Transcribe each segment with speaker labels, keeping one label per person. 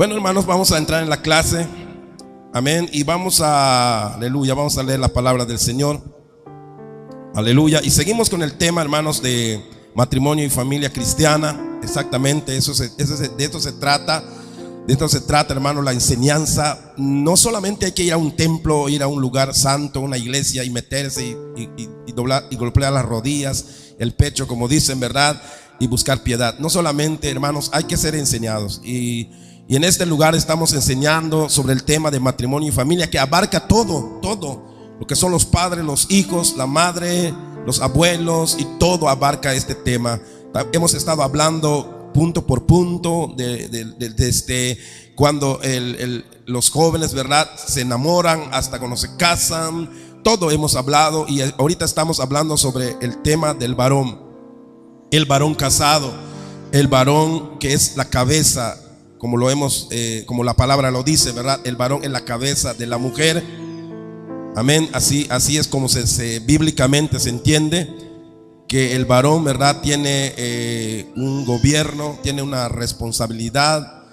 Speaker 1: Bueno, hermanos, vamos a entrar en la clase. Amén. Y vamos a leer la palabra del Señor. Aleluya. Y seguimos con el tema, hermanos, de matrimonio y familia cristiana. Exactamente, de esto se trata. De esto se trata, hermanos, la enseñanza. No solamente hay que ir a un templo, ir a un lugar santo, una iglesia, y meterse y doblar y golpear las rodillas, el pecho, como dicen, ¿verdad? Y buscar piedad. No solamente, hermanos, hay que ser enseñados. Y en este lugar estamos enseñando sobre el tema de matrimonio y familia, que abarca todo lo que son los padres, los hijos, la madre, los abuelos, y todo abarca este tema. Hemos estado hablando punto por punto desde cuando los jóvenes, ¿verdad?, se enamoran hasta cuando se casan. Todo hemos hablado, y ahorita estamos hablando sobre el tema del varón, el varón casado, el varón que es la cabeza, como como la palabra lo dice, ¿verdad? El varón es la cabeza de la mujer. Amén. Así es como bíblicamente se entiende que el varón, ¿verdad?, tiene un gobierno, tiene una responsabilidad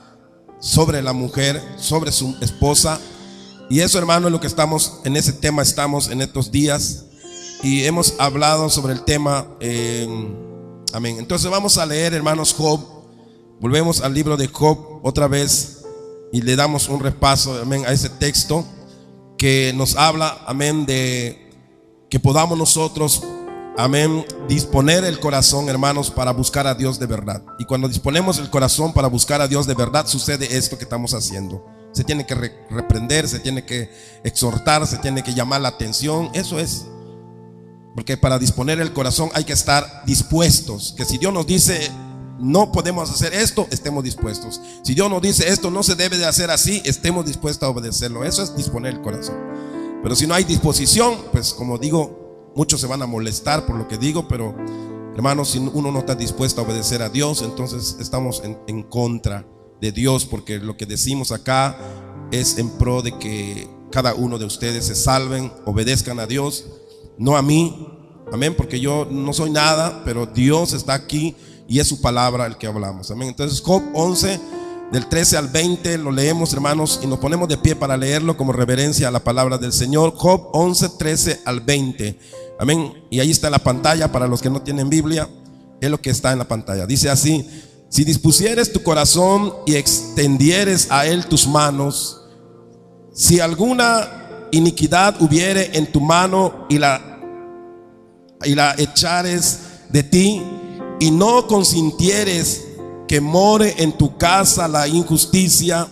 Speaker 1: sobre la mujer, sobre su esposa. Y eso, hermano, es lo que estamos en ese tema, estamos en estos días, y hemos hablado sobre el tema. Amén. Entonces vamos a leer, hermanos, Job. Volvemos al libro de Job otra vez y le damos un repaso, amén, a ese texto que nos habla, amén, de que podamos nosotros, amén, disponer el corazón, hermanos, para buscar a Dios de verdad. Y cuando disponemos el corazón para buscar a Dios de verdad, sucede esto que estamos haciendo. Se tiene que reprender, se tiene que exhortar, se tiene que llamar la atención. Eso es. Porque para disponer el corazón hay que estar dispuestos. Que si Dios nos dice no podemos hacer esto, estemos dispuestos. Si Dios nos dice esto no se debe de hacer así, estemos dispuestos a obedecerlo. Eso es disponer el corazón. Pero si no hay disposición, pues como digo, muchos se van a molestar por lo que digo, pero hermanos, si uno no está dispuesto a obedecer a Dios, entonces estamos en contra de Dios, porque lo que decimos acá es en pro de que cada uno de ustedes se salven, obedezcan a Dios, no a mí. Amén, porque yo no soy nada, pero Dios está aquí y es su palabra el que hablamos. Amén. Entonces Job 11 del 13 al 20 lo leemos, hermanos, y nos ponemos de pie para leerlo como reverencia a la palabra del Señor. Job 11, 13 al 20. Amén. Y ahí está en la pantalla para los que no tienen Biblia. Es lo que está en la pantalla. Dice así: si dispusieres tu corazón y extendieres a él tus manos, si alguna iniquidad hubiere en tu mano y la echares de ti, y no consintieres que more en tu casa la injusticia,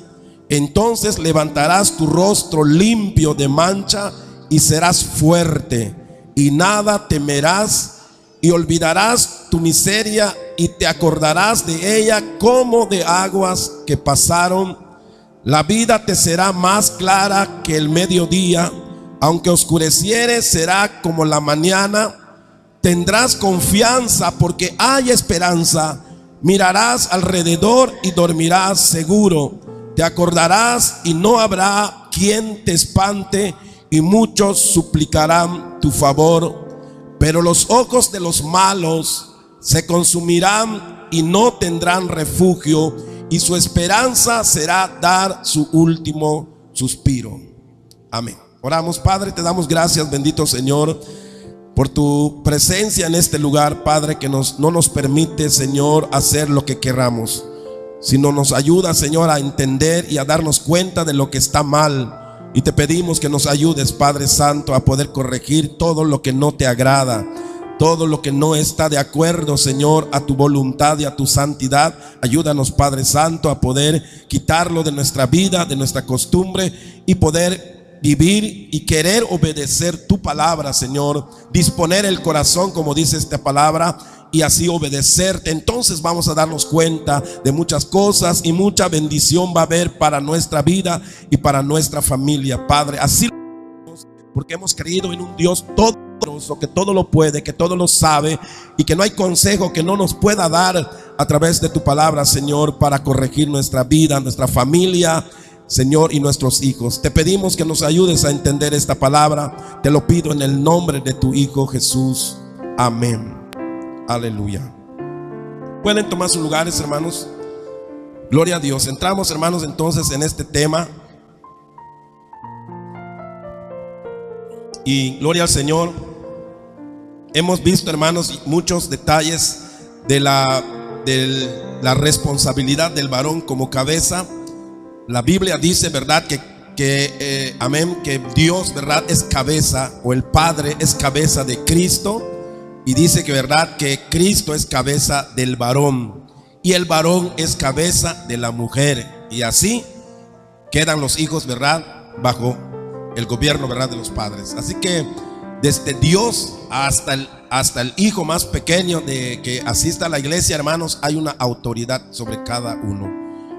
Speaker 1: entonces levantarás tu rostro limpio de mancha y serás fuerte, y nada temerás, y olvidarás tu miseria y te acordarás de ella como de aguas que pasaron. La vida te será más clara que el mediodía, aunque oscureciere será como la mañana. Tendrás confianza porque hay esperanza. Mirarás alrededor y dormirás seguro. Te acordarás y no habrá quien te espante, y muchos suplicarán tu favor. Pero los ojos de los malos se consumirán y no tendrán refugio, y su esperanza será dar su último suspiro. Amén. Oramos. Padre, te damos gracias, bendito Señor, por tu presencia en este lugar, Padre, que no nos permite, Señor, hacer lo que queramos, sino nos ayuda, Señor, a entender y a darnos cuenta de lo que está mal. Y te pedimos que nos ayudes, Padre Santo, a poder corregir todo lo que no te agrada, todo lo que no está de acuerdo, Señor, a tu voluntad y a tu santidad. Ayúdanos, Padre Santo, a poder quitarlo de nuestra vida, de nuestra costumbre, y poder vivir y querer obedecer tu palabra, Señor. Disponer el corazón, como dice esta palabra, y así obedecerte. Entonces vamos a darnos cuenta de muchas cosas, y mucha bendición va a haber para nuestra vida y para nuestra familia, Padre. Así porque hemos creído en un Dios todopoderoso, que todo lo puede, que todo lo sabe, y que no hay consejo que no nos pueda dar a través de tu palabra, Señor, para corregir nuestra vida, nuestra familia, Señor, y nuestros hijos. Te pedimos que nos ayudes a entender esta palabra. Te lo pido en el nombre de tu Hijo Jesús. Amén. Aleluya. Pueden tomar sus lugares, hermanos. Gloria a Dios. Entramos, hermanos, entonces en este tema. Y gloria al Señor. Hemos visto, hermanos, muchos detalles de la responsabilidad del varón como cabeza. La Biblia dice, ¿verdad? Amén, que Dios, ¿verdad?, es cabeza, o el Padre es cabeza de Cristo. Y dice que, ¿verdad?, que Cristo es cabeza del varón y el varón es cabeza de la mujer. Y así quedan los hijos, ¿verdad?, bajo el gobierno, ¿verdad?, de los padres. Así que desde Dios hasta el hijo más pequeño de que asista a la iglesia, hermanos, hay una autoridad sobre cada uno.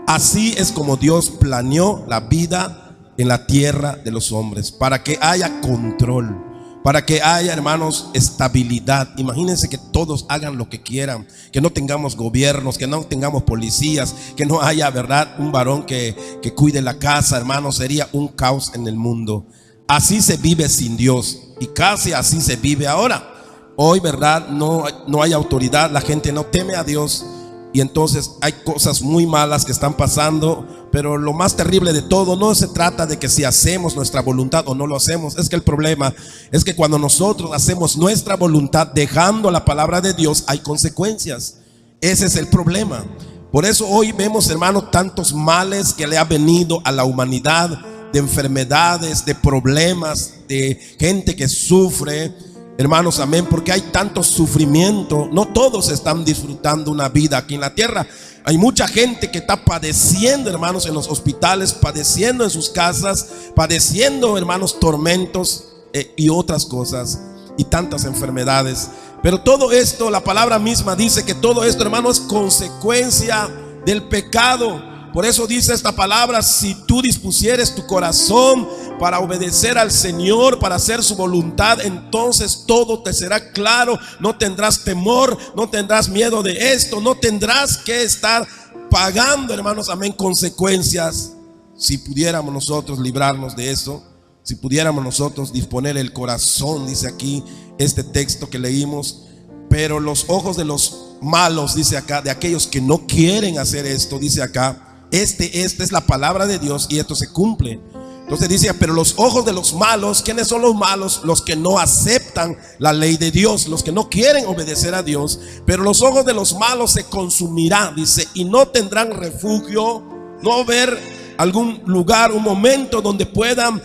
Speaker 1: Así es como Dios planeó la vida en la tierra de los hombres, para que haya control, para que haya, hermanos, estabilidad. Imagínense que todos hagan lo que quieran, que no tengamos gobiernos, que no tengamos policías, que no haya, ¿verdad?, un varón que cuide la casa, hermanos. Sería un caos en el mundo. Así se vive sin Dios, y casi así se vive ahora. Hoy, ¿verdad?, no hay autoridad, la gente no teme a Dios. Y entonces hay cosas muy malas que están pasando. Pero lo más terrible de todo, no se trata de que si hacemos nuestra voluntad o no lo hacemos. Es que el problema es que cuando nosotros hacemos nuestra voluntad dejando la palabra de Dios, hay consecuencias. Ese es el problema. Por eso hoy vemos, hermanos, tantos males que le ha venido a la humanidad, de enfermedades, de problemas, de gente que sufre, hermanos, amén, porque hay tanto sufrimiento. No todos están disfrutando una vida aquí en la tierra. Hay mucha gente que está padeciendo, hermanos, en los hospitales, padeciendo en sus casas, padeciendo, hermanos, tormentos y otras cosas, y tantas enfermedades. Pero todo esto, la palabra misma dice que todo esto, hermanos, es consecuencia del pecado. Por eso dice esta palabra: si tú dispusieres tu corazón para obedecer al Señor, para hacer su voluntad, entonces todo te será claro. No tendrás temor, no tendrás miedo de esto, no tendrás que estar pagando, hermanos, amén, consecuencias. Si pudiéramos nosotros librarnos de eso, si pudiéramos nosotros disponer el corazón, dice aquí este texto que leímos. Pero los ojos de los malos, dice acá, de aquellos que no quieren hacer esto, dice acá, esta es la palabra de Dios y esto se cumple. Entonces dice, pero los ojos de los malos, ¿quiénes son los malos? Los que no aceptan la ley de Dios, los que no quieren obedecer a Dios. Pero los ojos de los malos se consumirán, dice, y no tendrán refugio, no ver algún lugar, un momento donde puedan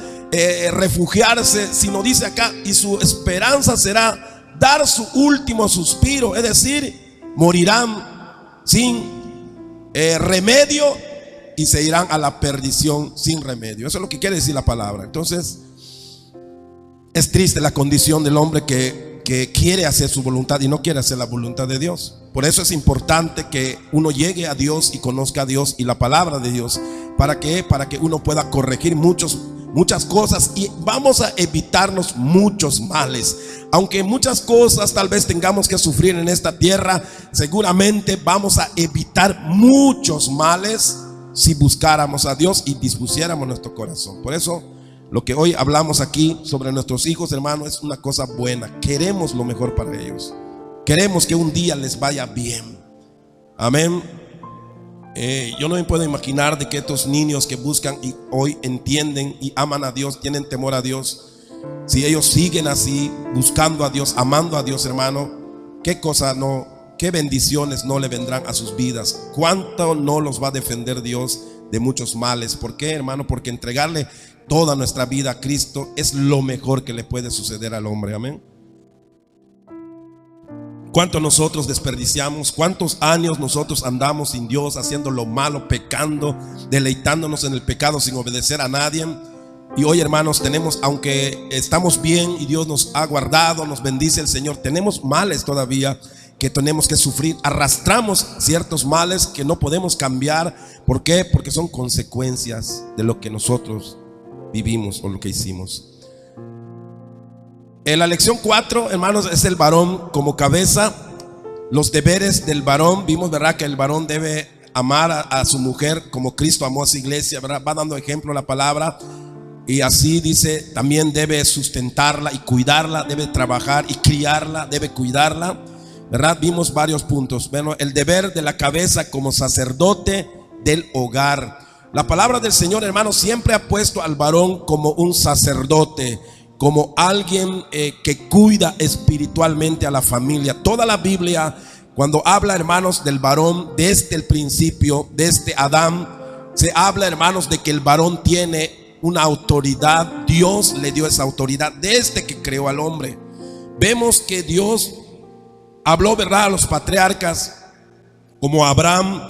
Speaker 1: refugiarse, sino dice acá, y su esperanza será dar su último suspiro, es decir, morirán sin remedio y se irán a la perdición sin remedio. Eso es lo que quiere decir la palabra. Entonces es triste la condición del hombre que quiere hacer su voluntad y no quiere hacer la voluntad de Dios. Por eso es importante que uno llegue a Dios y conozca a Dios y la palabra de Dios. ¿Para qué? Para que uno pueda corregir muchas cosas y vamos a evitarnos muchos males. Aunque muchas cosas tal vez tengamos que sufrir en esta tierra, seguramente vamos a evitar muchos males si buscáramos a Dios y dispusiéramos nuestro corazón. Por eso lo que hoy hablamos aquí sobre nuestros hijos, hermanos, es una cosa buena. Queremos lo mejor para ellos. Queremos que un día les vaya bien. Amén. Yo no me puedo imaginar de que estos niños que buscan y hoy entienden y aman a Dios, tienen temor a Dios, si ellos siguen así, buscando a Dios, amando a Dios, hermano, qué bendiciones no le vendrán a sus vidas. Cuánto no los va a defender Dios de muchos males. ¿Por qué, hermano? Porque entregarle toda nuestra vida a Cristo es lo mejor que le puede suceder al hombre. Amén. ¿Cuánto nosotros desperdiciamos? ¿Cuántos años nosotros andamos sin Dios, haciendo lo malo, pecando, deleitándonos en el pecado sin obedecer a nadie? Y hoy, hermanos, tenemos, aunque estamos bien y Dios nos ha guardado, nos bendice el Señor, tenemos males todavía que tenemos que sufrir. Arrastramos ciertos males que no podemos cambiar. ¿Por qué? Porque son consecuencias de lo que nosotros vivimos o lo que hicimos. En la lección 4, hermanos, es el varón como cabeza. Los deberes del varón. Vimos, ¿verdad?, que el varón debe amar a su mujer como Cristo amó a su iglesia, ¿verdad? Va dando ejemplo la palabra. Y así dice, también debe sustentarla y cuidarla, debe trabajar y criarla, debe cuidarla, ¿verdad? Vimos varios puntos. Bueno, el deber de la cabeza como sacerdote del hogar. La palabra del Señor, hermanos, siempre ha puesto al varón como un sacerdote, como alguien que cuida espiritualmente a la familia. Toda la Biblia, cuando habla, hermanos, del varón, desde el principio, desde Adán, se habla, hermanos, de que el varón tiene una autoridad. Dios le dio esa autoridad desde que creó al hombre. Vemos que Dios habló, ¿verdad?, a los patriarcas como a Abraham,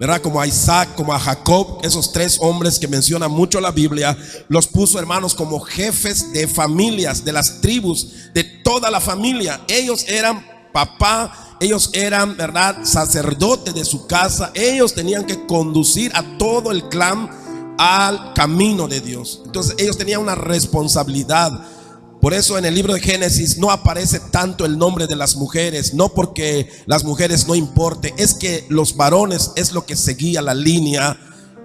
Speaker 1: ¿verdad?, como a Isaac, como a Jacob. Esos tres hombres que menciona mucho la Biblia, los puso, hermanos, como jefes de familias, de las tribus, de toda la familia. Ellos eran papá, ellos eran, ¿verdad?, sacerdote de su casa. Ellos tenían que conducir a todo el clan al camino de Dios. Entonces ellos tenían una responsabilidad. Por eso en el libro de Génesis no aparece tanto el nombre de las mujeres, no porque las mujeres no importen, es que los varones es lo que seguía la línea,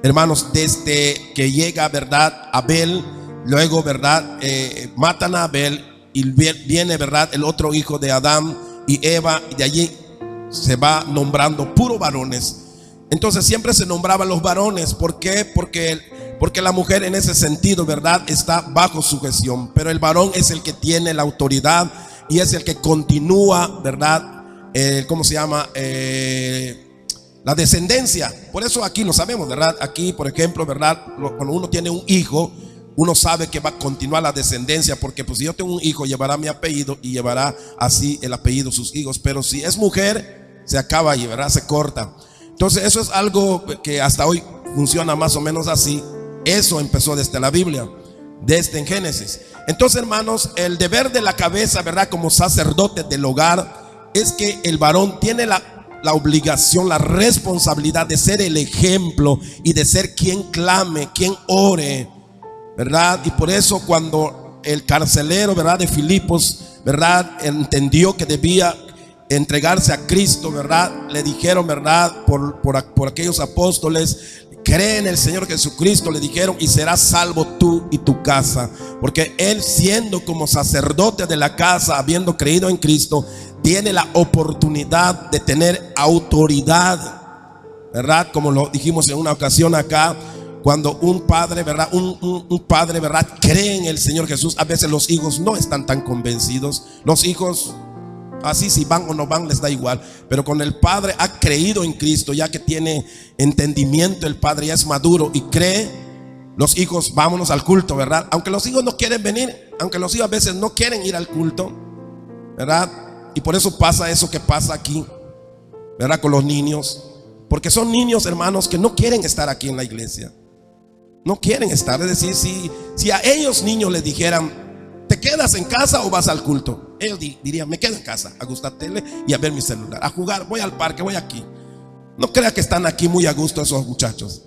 Speaker 1: hermanos, desde que llega, ¿verdad?, Abel. Luego, ¿verdad?, matan a Abel y viene, ¿verdad?, el otro hijo de Adán y Eva, y de allí se va nombrando puro varones. Entonces siempre se nombraban los varones. ¿Por qué? Porque la mujer en ese sentido, ¿verdad?, está bajo sujeción, pero el varón es el que tiene la autoridad y es el que continúa, ¿verdad?, ¿cómo se llama? La descendencia. Por eso aquí lo sabemos, ¿verdad? Aquí, por ejemplo, ¿verdad?, cuando uno tiene un hijo, uno sabe que va a continuar la descendencia, porque pues si yo tengo un hijo, llevará mi apellido y llevará así el apellido de sus hijos. Pero si es mujer, se acaba ahí, ¿verdad?, se corta. Entonces eso es algo que hasta hoy funciona más o menos así. Eso empezó desde la Biblia, desde en Génesis. Entonces, hermanos, el deber de la cabeza, ¿verdad?, como sacerdote del hogar, es que el varón tiene la obligación, la responsabilidad de ser el ejemplo y de ser quien clame, quien ore, ¿verdad? Y por eso cuando el carcelero, ¿verdad?, de Filipos, ¿verdad?, entendió que debía entregarse a Cristo, ¿verdad?, le dijeron, ¿verdad?, por aquellos apóstoles: cree en el Señor Jesucristo, le dijeron, y serás salvo tú y tu casa. Porque él, siendo como sacerdote de la casa, habiendo creído en Cristo, tiene la oportunidad de tener autoridad, ¿verdad? Como lo dijimos en una ocasión acá, cuando un padre, ¿verdad?, un padre, ¿verdad?, cree en el Señor Jesús, a veces los hijos no están tan convencidos. Los hijos, así si van o no van les da igual, pero cuando el padre ha creído en Cristo, ya que tiene entendimiento, el padre ya es maduro y cree, los hijos, vámonos al culto, ¿verdad? Aunque los hijos no quieren venir, aunque los hijos a veces no quieren ir al culto, ¿verdad? Y por eso pasa eso que pasa aquí, ¿verdad?, con los niños, porque son niños, hermanos, que no quieren estar aquí en la iglesia, no quieren estar. Es decir, si a ellos niños les dijeran: ¿te quedas en casa o vas al culto?, ellos dirían: me quedo en casa, a gustar tele y a ver mi celular, a jugar, voy al parque, voy aquí. No crea que están aquí muy a gusto esos muchachos.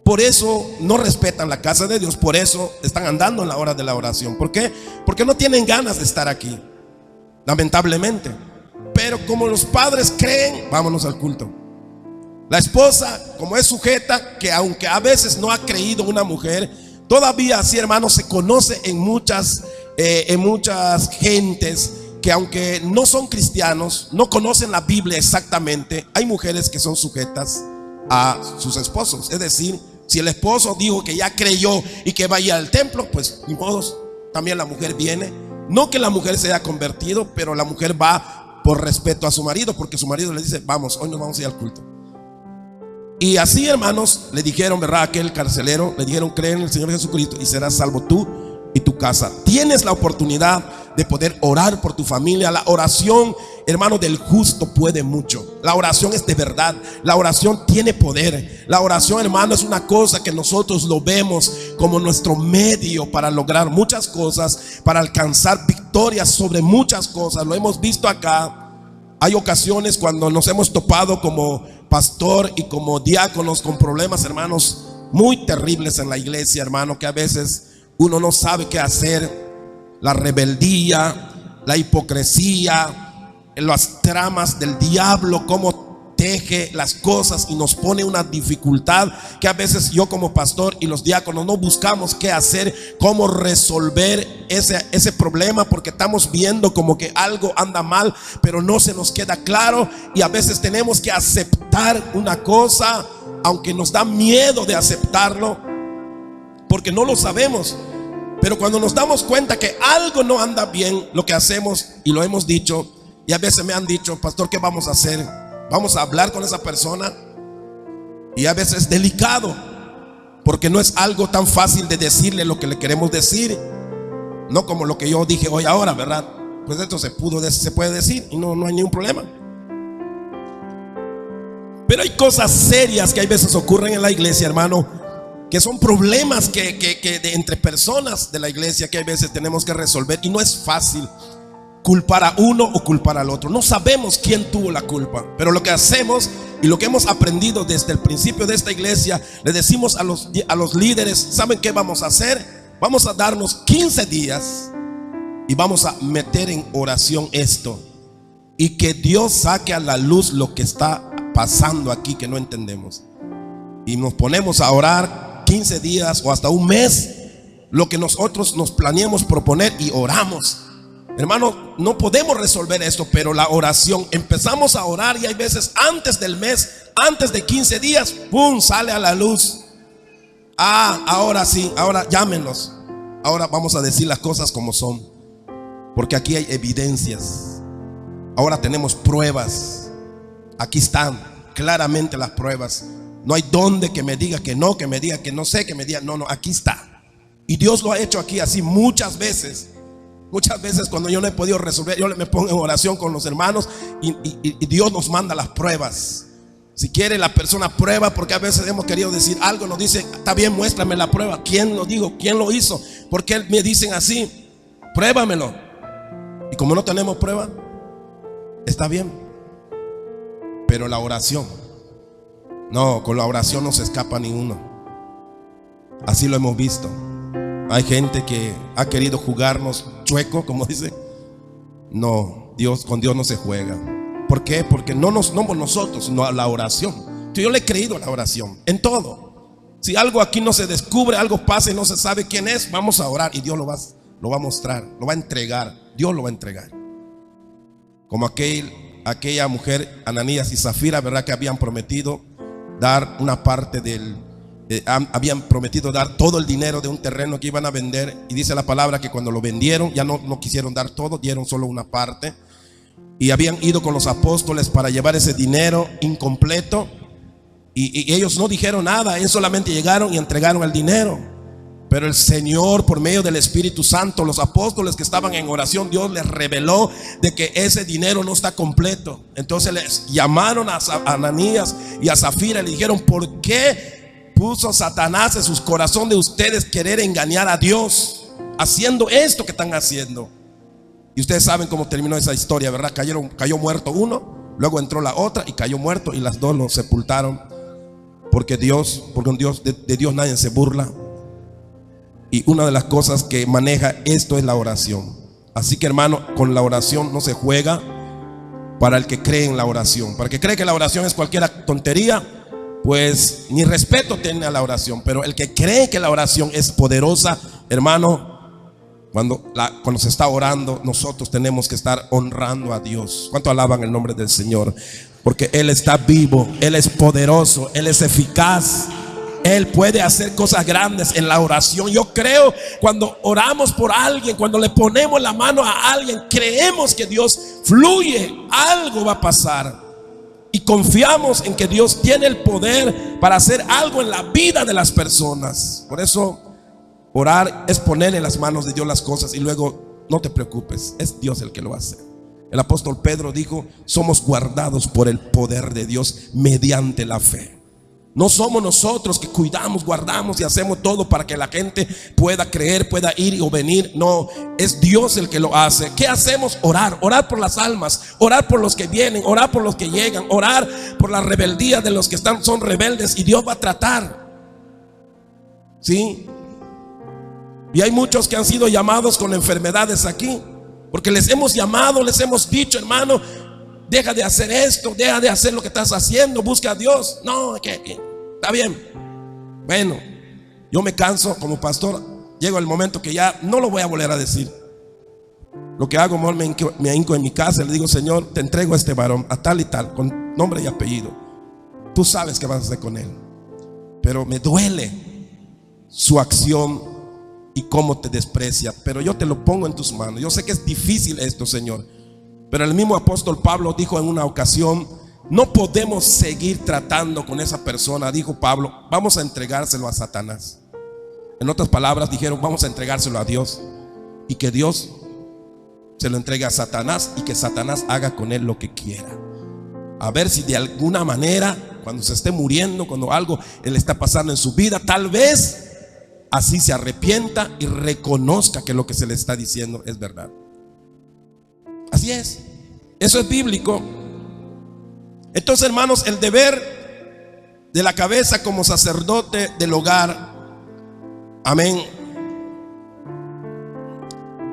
Speaker 1: Por eso no respetan la casa de Dios, por eso están andando en la hora de la oración. ¿Por qué? Porque no tienen ganas de estar aquí, lamentablemente. Pero como los padres creen, vámonos al culto. La esposa, como es sujeta, que aunque a veces no ha creído una mujer, todavía así, hermanos, se conoce en muchas gentes que aunque no son cristianos, no conocen la Biblia exactamente, hay mujeres que son sujetas a sus esposos. Es decir, si el esposo dijo que ya creyó y que va a ir al templo, pues ni modos, también la mujer viene. No que la mujer se haya convertido, pero la mujer va por respeto a su marido, porque su marido le dice: vamos, hoy nos vamos a ir al culto. Y así, hermanos, le dijeron, ¿verdad?, a aquel carcelero, le dijeron: cree en el Señor Jesucristo y serás salvo tú y tu casa. Tienes la oportunidad de poder orar por tu familia. La oración, hermano, del justo puede mucho. La oración es de verdad. La oración tiene poder. La oración, hermano, es una cosa que nosotros lo vemos como nuestro medio para lograr muchas cosas, para alcanzar victorias sobre muchas cosas. Lo hemos visto acá. Hay ocasiones cuando nos hemos topado como pastor y como diáconos con problemas, hermanos, muy terribles en la iglesia, hermano, que a veces uno no sabe qué hacer. La rebeldía, la hipocresía, las tramas del diablo, cómo teje las cosas y nos pone una dificultad que a veces yo como pastor y los diáconos no buscamos qué hacer, cómo resolver ese problema, porque estamos viendo como que algo anda mal, pero no se nos queda claro, y a veces tenemos que aceptar una cosa aunque nos da miedo de aceptarlo, porque no lo sabemos. Pero cuando nos damos cuenta que algo no anda bien, lo que hacemos, y lo hemos dicho, y a veces me han dicho: pastor, ¿qué vamos a hacer? Vamos a hablar con esa persona. Y a veces es delicado, porque no es algo tan fácil de decirle lo que le queremos decir. No como lo que yo dije hoy ahora, ¿verdad? Pues esto se puede decir y no hay ningún problema. Pero hay cosas serias que hay veces ocurren en la iglesia, hermano, que son problemas entre personas de la iglesia, que hay veces tenemos que resolver. Y no es fácil culpar a uno o culpar al otro. No sabemos quién tuvo la culpa. Pero lo que hacemos y lo que hemos aprendido desde el principio de esta iglesia, le decimos a los líderes: ¿saben qué vamos a hacer? Vamos a darnos 15 días y vamos a meter en oración esto, y que Dios saque a la luz lo que está pasando aquí, que no entendemos. Y nos ponemos a orar 15 días o hasta un mes, lo que nosotros nos planeamos proponer, y oramos. Hermano, no podemos resolver esto, pero la oración, empezamos a orar, y hay veces antes del mes, antes de 15 días, ¡pum!, sale a la luz. Ahora sí, ahora llámenos. Ahora vamos a decir las cosas como son, porque aquí hay evidencias. Ahora tenemos pruebas. Aquí están claramente las pruebas. No hay donde que me diga que no, que me diga que no sé, que me diga no, aquí está. Y Dios lo ha hecho aquí así muchas veces. Muchas veces cuando yo no he podido resolver, yo me pongo en oración con los hermanos, y Dios nos manda las pruebas. Si quiere la persona prueba, porque a veces hemos querido decir algo, nos dice: está bien, muéstrame la prueba. ¿Quién lo dijo? ¿Quién lo hizo? ¿Por qué me dicen así? Pruébamelo. Y como no tenemos prueba, está bien. Pero la oración, no, con la oración no se escapa ninguno. Así lo hemos visto. Hay gente que ha querido jugarnos chueco, como dice. No, con Dios no se juega. ¿Por qué? Porque no nosotros, sino a la oración. Yo le he creído a la oración en todo. Si algo aquí no se descubre, algo pasa y no se sabe quién es, vamos a orar, y Dios lo va a mostrar, lo va a entregar. Dios lo va a entregar. Como aquella mujer, Ananías y Zafira, ¿verdad? Que habían prometido dar una parte habían prometido dar todo el dinero de un terreno que iban a vender. Y dice la palabra que cuando lo vendieron, ya no quisieron dar todo, dieron solo una parte. Y habían ido con los apóstoles para llevar ese dinero incompleto, y ellos no dijeron nada. Ellos solamente llegaron y entregaron el dinero. Pero el Señor, por medio del Espíritu Santo, los apóstoles que estaban en oración, Dios les reveló de que ese dinero no está completo. Entonces les llamaron a Ananías y a Zafira y le dijeron: ¿por qué puso Satanás en sus corazones de ustedes querer engañar a Dios haciendo esto que están haciendo? Y ustedes saben cómo terminó esa historia, ¿verdad? Cayó muerto uno, luego entró la otra y cayó muerto, y las dos lo sepultaron. Porque de Dios nadie se burla. Y una de las cosas que maneja esto es la oración. Así que, hermano, con la oración no se juega. Para el que cree en la oración, para el que cree que la oración es cualquier tontería, pues ni respeto tiene a la oración. Pero el que cree que la oración es poderosa, hermano, cuando se está orando, nosotros tenemos que estar honrando a Dios. ¿Cuánto alaban el nombre del Señor? Porque Él está vivo, Él es poderoso, Él es eficaz. Él puede hacer cosas grandes en la oración. Yo creo, cuando oramos por alguien, cuando le ponemos la mano a alguien, creemos que Dios fluye, algo va a pasar. Y confiamos en que Dios tiene el poder para hacer algo en la vida de las personas. Por eso orar es poner en las manos de Dios las cosas, y luego no te preocupes, es Dios el que lo hace. El apóstol Pedro dijo: somos guardados por el poder de Dios mediante la fe. No somos nosotros que cuidamos, guardamos y hacemos todo para que la gente pueda creer, pueda ir o venir. No, es Dios el que lo hace. ¿Qué hacemos? Orar por las almas, orar por los que vienen, orar por los que llegan, orar por la rebeldía de los que son rebeldes, y Dios va a tratar. ¿Sí? Y hay muchos que han sido llamados con enfermedades aquí, porque les hemos llamado, les hemos dicho: hermano, deja de hacer esto, deja de hacer lo que estás haciendo, busca a Dios. No, está bien. Bueno, yo me canso como pastor. Llega el momento que ya no lo voy a volver a decir. Lo que hago, me hinco en mi casa y le digo: Señor, te entrego a este varón, a tal y tal, con nombre y apellido. Tú sabes qué vas a hacer con él. pero me duele su acción y cómo te desprecia. Pero yo te lo pongo en tus manos. Yo sé que es difícil esto, Señor, pero el mismo apóstol Pablo dijo en una ocasión: no podemos seguir tratando con esa persona. Dijo Pablo: vamos a entregárselo a Satanás. En otras palabras dijeron: vamos a entregárselo a Dios, y que Dios se lo entregue a Satanás, y que Satanás haga con él lo que quiera. A ver si de alguna manera, cuando se esté muriendo, cuando algo le está pasando en su vida, tal vez así se arrepienta y reconozca que lo que se le está diciendo es verdad. Así es. Eso es bíblico. Entonces, hermanos, el deber de la cabeza como sacerdote del hogar, amén,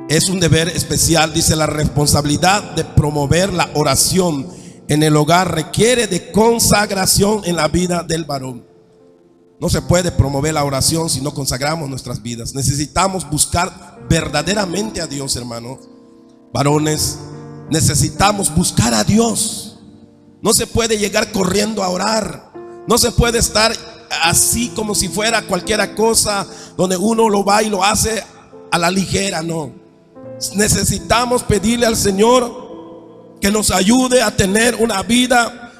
Speaker 1: es un deber especial. Dice: la responsabilidad de promover la oración en el hogar requiere de consagración en la vida del varón. No se puede promover la oración si no consagramos nuestras vidas. Necesitamos buscar verdaderamente a Dios, hermanos. Varones, necesitamos buscar a Dios. No se puede llegar corriendo a orar. No se puede estar así como si fuera cualquier cosa, donde uno lo va y lo hace a la ligera. No. Necesitamos pedirle al Señor que nos ayude a tener una vida,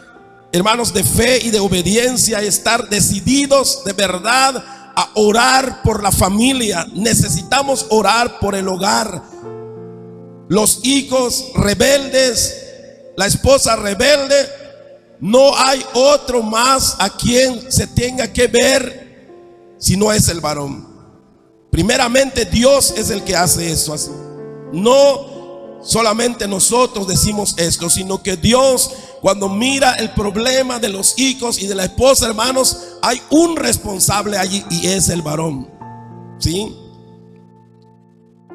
Speaker 1: hermanos, de fe y de obediencia, y estar decididos de verdad a orar por la familia. Necesitamos orar por el hogar. Los hijos rebeldes, la esposa rebelde, no hay otro más a quien se tenga que ver si no es el varón. Primeramente Dios es el que hace eso. No solamente nosotros decimos esto, sino que Dios, cuando mira el problema de los hijos y de la esposa, hermanos, hay un responsable allí, y es el varón. ¿Sí?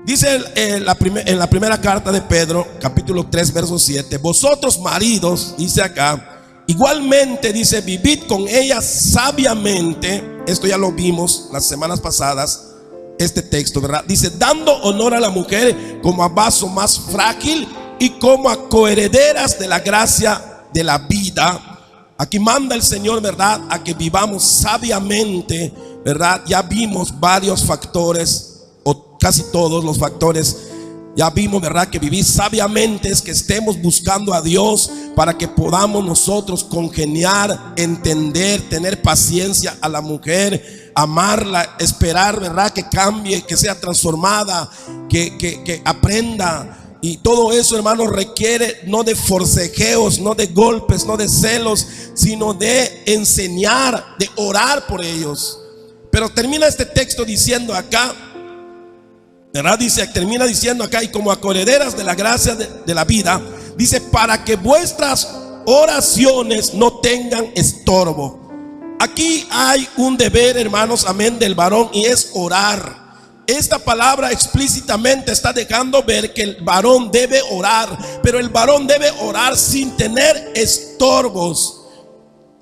Speaker 1: Dice en la primera carta de Pedro, capítulo 3, verso 7: vosotros maridos, dice acá, igualmente, dice, vivid con ella sabiamente. Esto ya lo vimos las semanas pasadas, este texto, ¿verdad? Dice: dando honor a la mujer como a vaso más frágil y como a coherederas de la gracia de la vida. Aquí manda el Señor, ¿verdad?, a que vivamos sabiamente, ¿verdad? Ya vimos varios factores, o casi todos los factores. Ya vimos, ¿verdad?, que vivir sabiamente es que estemos buscando a Dios para que podamos nosotros congeniar, entender, tener paciencia a la mujer, amarla, esperar, ¿verdad?, que cambie, que sea transformada, que aprenda. Y todo eso, hermanos, requiere no de forcejeos, no de golpes, no de celos, sino de enseñar, de orar por ellos. Pero termina este texto diciendo acá, ¿verdad? Dice, termina diciendo acá: y como acorrederas de la gracia de la vida, dice, para que vuestras oraciones no tengan estorbo. Aquí hay un deber, hermanos, amén, del varón, y es orar. Esta palabra explícitamente está dejando ver que el varón debe orar, pero el varón debe orar sin tener estorbos.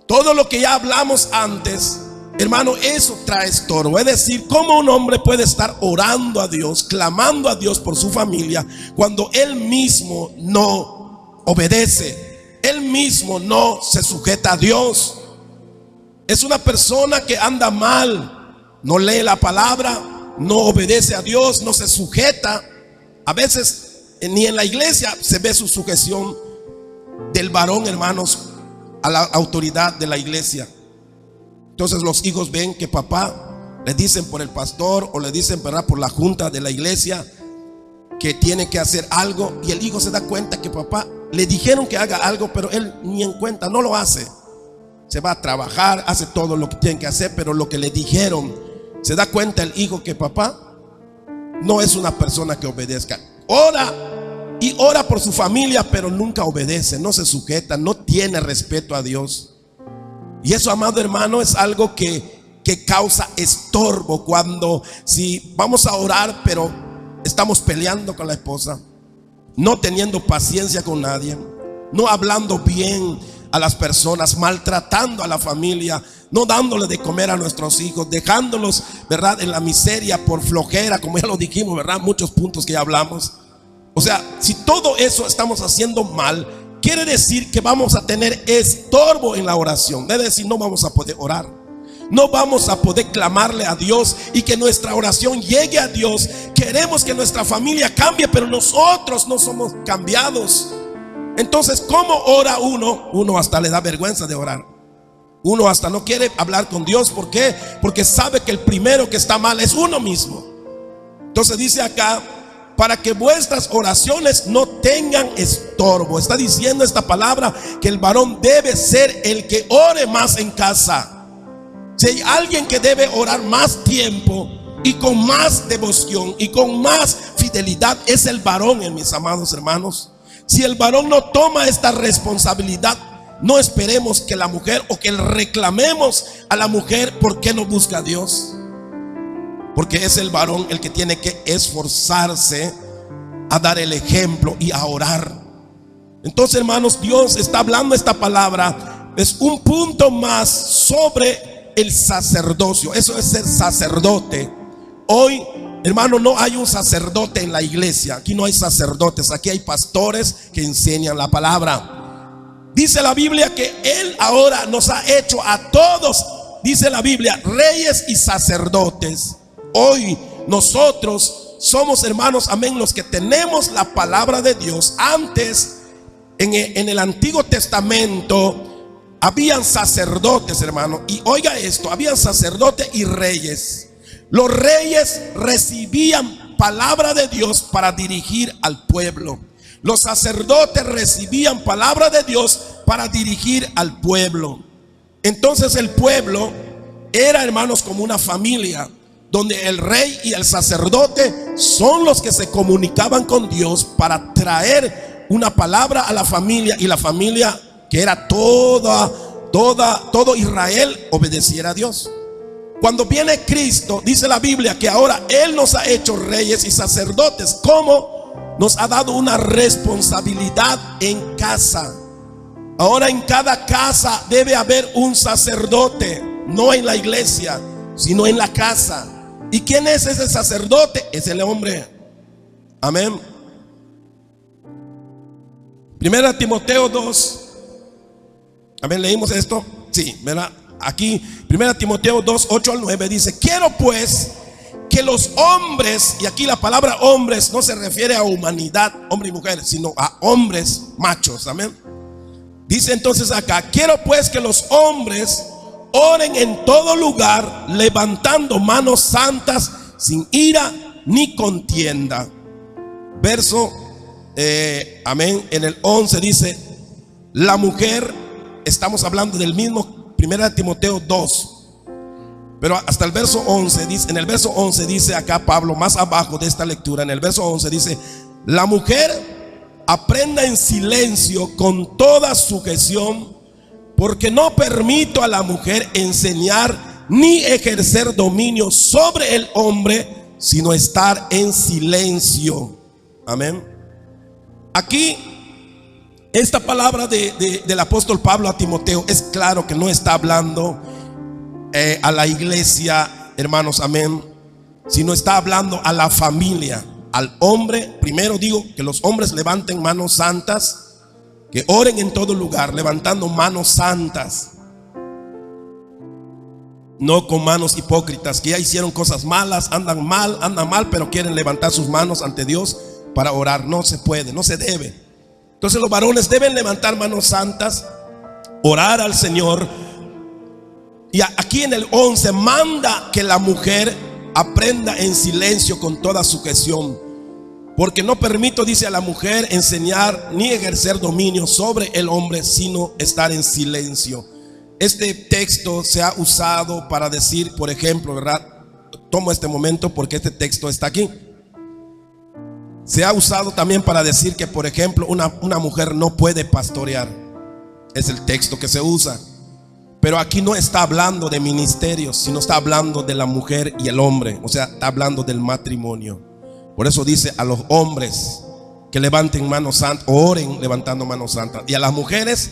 Speaker 1: Todo lo que ya hablamos antes, hermano, eso trae estorbo. Es decir, ¿cómo un hombre puede estar orando a Dios, clamando a Dios por su familia, cuando él mismo no obedece? Él mismo no se sujeta a Dios. Es una persona que anda mal, no lee la palabra, no obedece a Dios, no se sujeta. A veces ni en la iglesia se ve su sujeción del varón, hermanos, a la autoridad de la iglesia. Entonces los hijos ven que papá le dicen por el pastor, o le dicen, ¿verdad?, por la junta de la iglesia, que tiene que hacer algo, y el hijo se da cuenta que papá le dijeron que haga algo, pero él ni en cuenta, no lo hace. Se va a trabajar, hace todo lo que tiene que hacer, pero lo que le dijeron, se da cuenta el hijo que papá no es una persona que obedezca. Ora y ora por su familia, pero nunca obedece, no se sujeta, no tiene respeto a Dios. Y eso, amado hermano, es algo que causa estorbo. Cuando, si vamos a orar, pero estamos peleando con la esposa, no teniendo paciencia con nadie, no hablando bien a las personas, maltratando a la familia, no dándole de comer a nuestros hijos, dejándolos, ¿verdad?, en la miseria por flojera, como ya lo dijimos, ¿verdad?, muchos puntos que ya hablamos. O sea, si todo eso estamos haciendo mal, quiere decir que vamos a tener estorbo en la oración. Es decir, no vamos a poder orar. no vamos a poder clamarle a Dios y que nuestra oración llegue a Dios. Queremos que nuestra familia cambie, pero nosotros no somos cambiados. Entonces, ¿cómo ora uno? Uno hasta le da vergüenza de orar. Uno hasta no quiere hablar con Dios. ¿Por qué? Porque sabe que el primero que está mal es uno mismo. Entonces dice acá, para que vuestras oraciones no tengan estorbo. Está diciendo esta palabra que el varón debe ser el que ore más en casa. Si hay alguien que debe orar más tiempo y con más devoción y con más fidelidad, es el varón, mis amados hermanos. Si el varón no toma esta responsabilidad, no esperemos que la mujer, o que reclamemos a la mujer por qué no busca a Dios. Porque es el varón el que tiene que esforzarse a dar el ejemplo y a orar. Entonces, hermanos, Dios está hablando esta palabra. Es un punto más sobre el sacerdocio. Eso es ser sacerdote. Hoy, hermano, no hay un sacerdote en la iglesia. Aquí no hay sacerdotes. Aquí hay pastores que enseñan la palabra. Dice la Biblia que Él ahora nos ha hecho a todos, dice la Biblia, reyes y sacerdotes. Hoy nosotros somos, hermanos, amén, los que tenemos la palabra de Dios. Antes, en el Antiguo Testamento, habían sacerdotes, hermano. Y oiga esto, habían sacerdotes y reyes. Los reyes recibían palabra de Dios para dirigir al pueblo. Los sacerdotes recibían palabra de Dios para dirigir al pueblo. Entonces el pueblo era, hermanos, como una familia, donde el rey y el sacerdote son los que se comunicaban con Dios para traer una palabra a la familia, y la familia, que era todo Israel, obedeciera a Dios. Cuando viene Cristo, dice la Biblia que ahora Él nos ha hecho reyes y sacerdotes. ¿Cómo? Nos ha dado una responsabilidad en casa. Ahora en cada casa debe haber un sacerdote, no en la iglesia, sino en la casa. ¿Y quién es ese sacerdote? Es el hombre. Amén. Primera Timoteo 2. Amén, leímos esto. Sí, ¿verdad? Aquí, Primera Timoteo 2, 8 al 9 dice: quiero pues que los hombres, y aquí la palabra hombres no se refiere a humanidad, hombre y mujer, sino a hombres machos. Amén. Dice entonces acá: quiero pues que los hombres oren en todo lugar, levantando manos santas, sin ira ni contienda. Verso, amén, en el 11 dice: la mujer, estamos hablando del mismo Primera Timoteo 2. Pero hasta el verso 11 dice, en el verso 11 dice acá Pablo, más abajo de esta lectura, en el verso 11 dice: la mujer aprenda en silencio con toda sujeción, porque no permito a la mujer enseñar ni ejercer dominio sobre el hombre, sino estar en silencio. Amén. Aquí, esta palabra del apóstol Pablo a Timoteo es claro que no está hablando a la iglesia, hermanos, amén, sino está hablando a la familia, al hombre. Primero digo que los hombres levanten manos santas, que oren en todo lugar, levantando manos santas, no con manos hipócritas, que ya hicieron cosas malas, andan mal, pero quieren levantar sus manos ante Dios para orar. No se puede, no se debe. Entonces los varones deben levantar manos santas, orar al Señor. Y aquí en el 11 manda que la mujer aprenda en silencio con toda sujeción, porque no permito, dice, a la mujer enseñar ni ejercer dominio sobre el hombre, sino estar en silencio. Este texto se ha usado para decir, por ejemplo, ¿verdad? Tomo este momento porque este texto está aquí. Se ha usado también para decir que, por ejemplo, una mujer no puede pastorear. Es el texto que se usa. Pero aquí no está hablando de ministerios, sino está hablando de la mujer y el hombre. O sea, está hablando del matrimonio. Por eso dice a los hombres que levanten manos santas, oren levantando manos santas. Y a las mujeres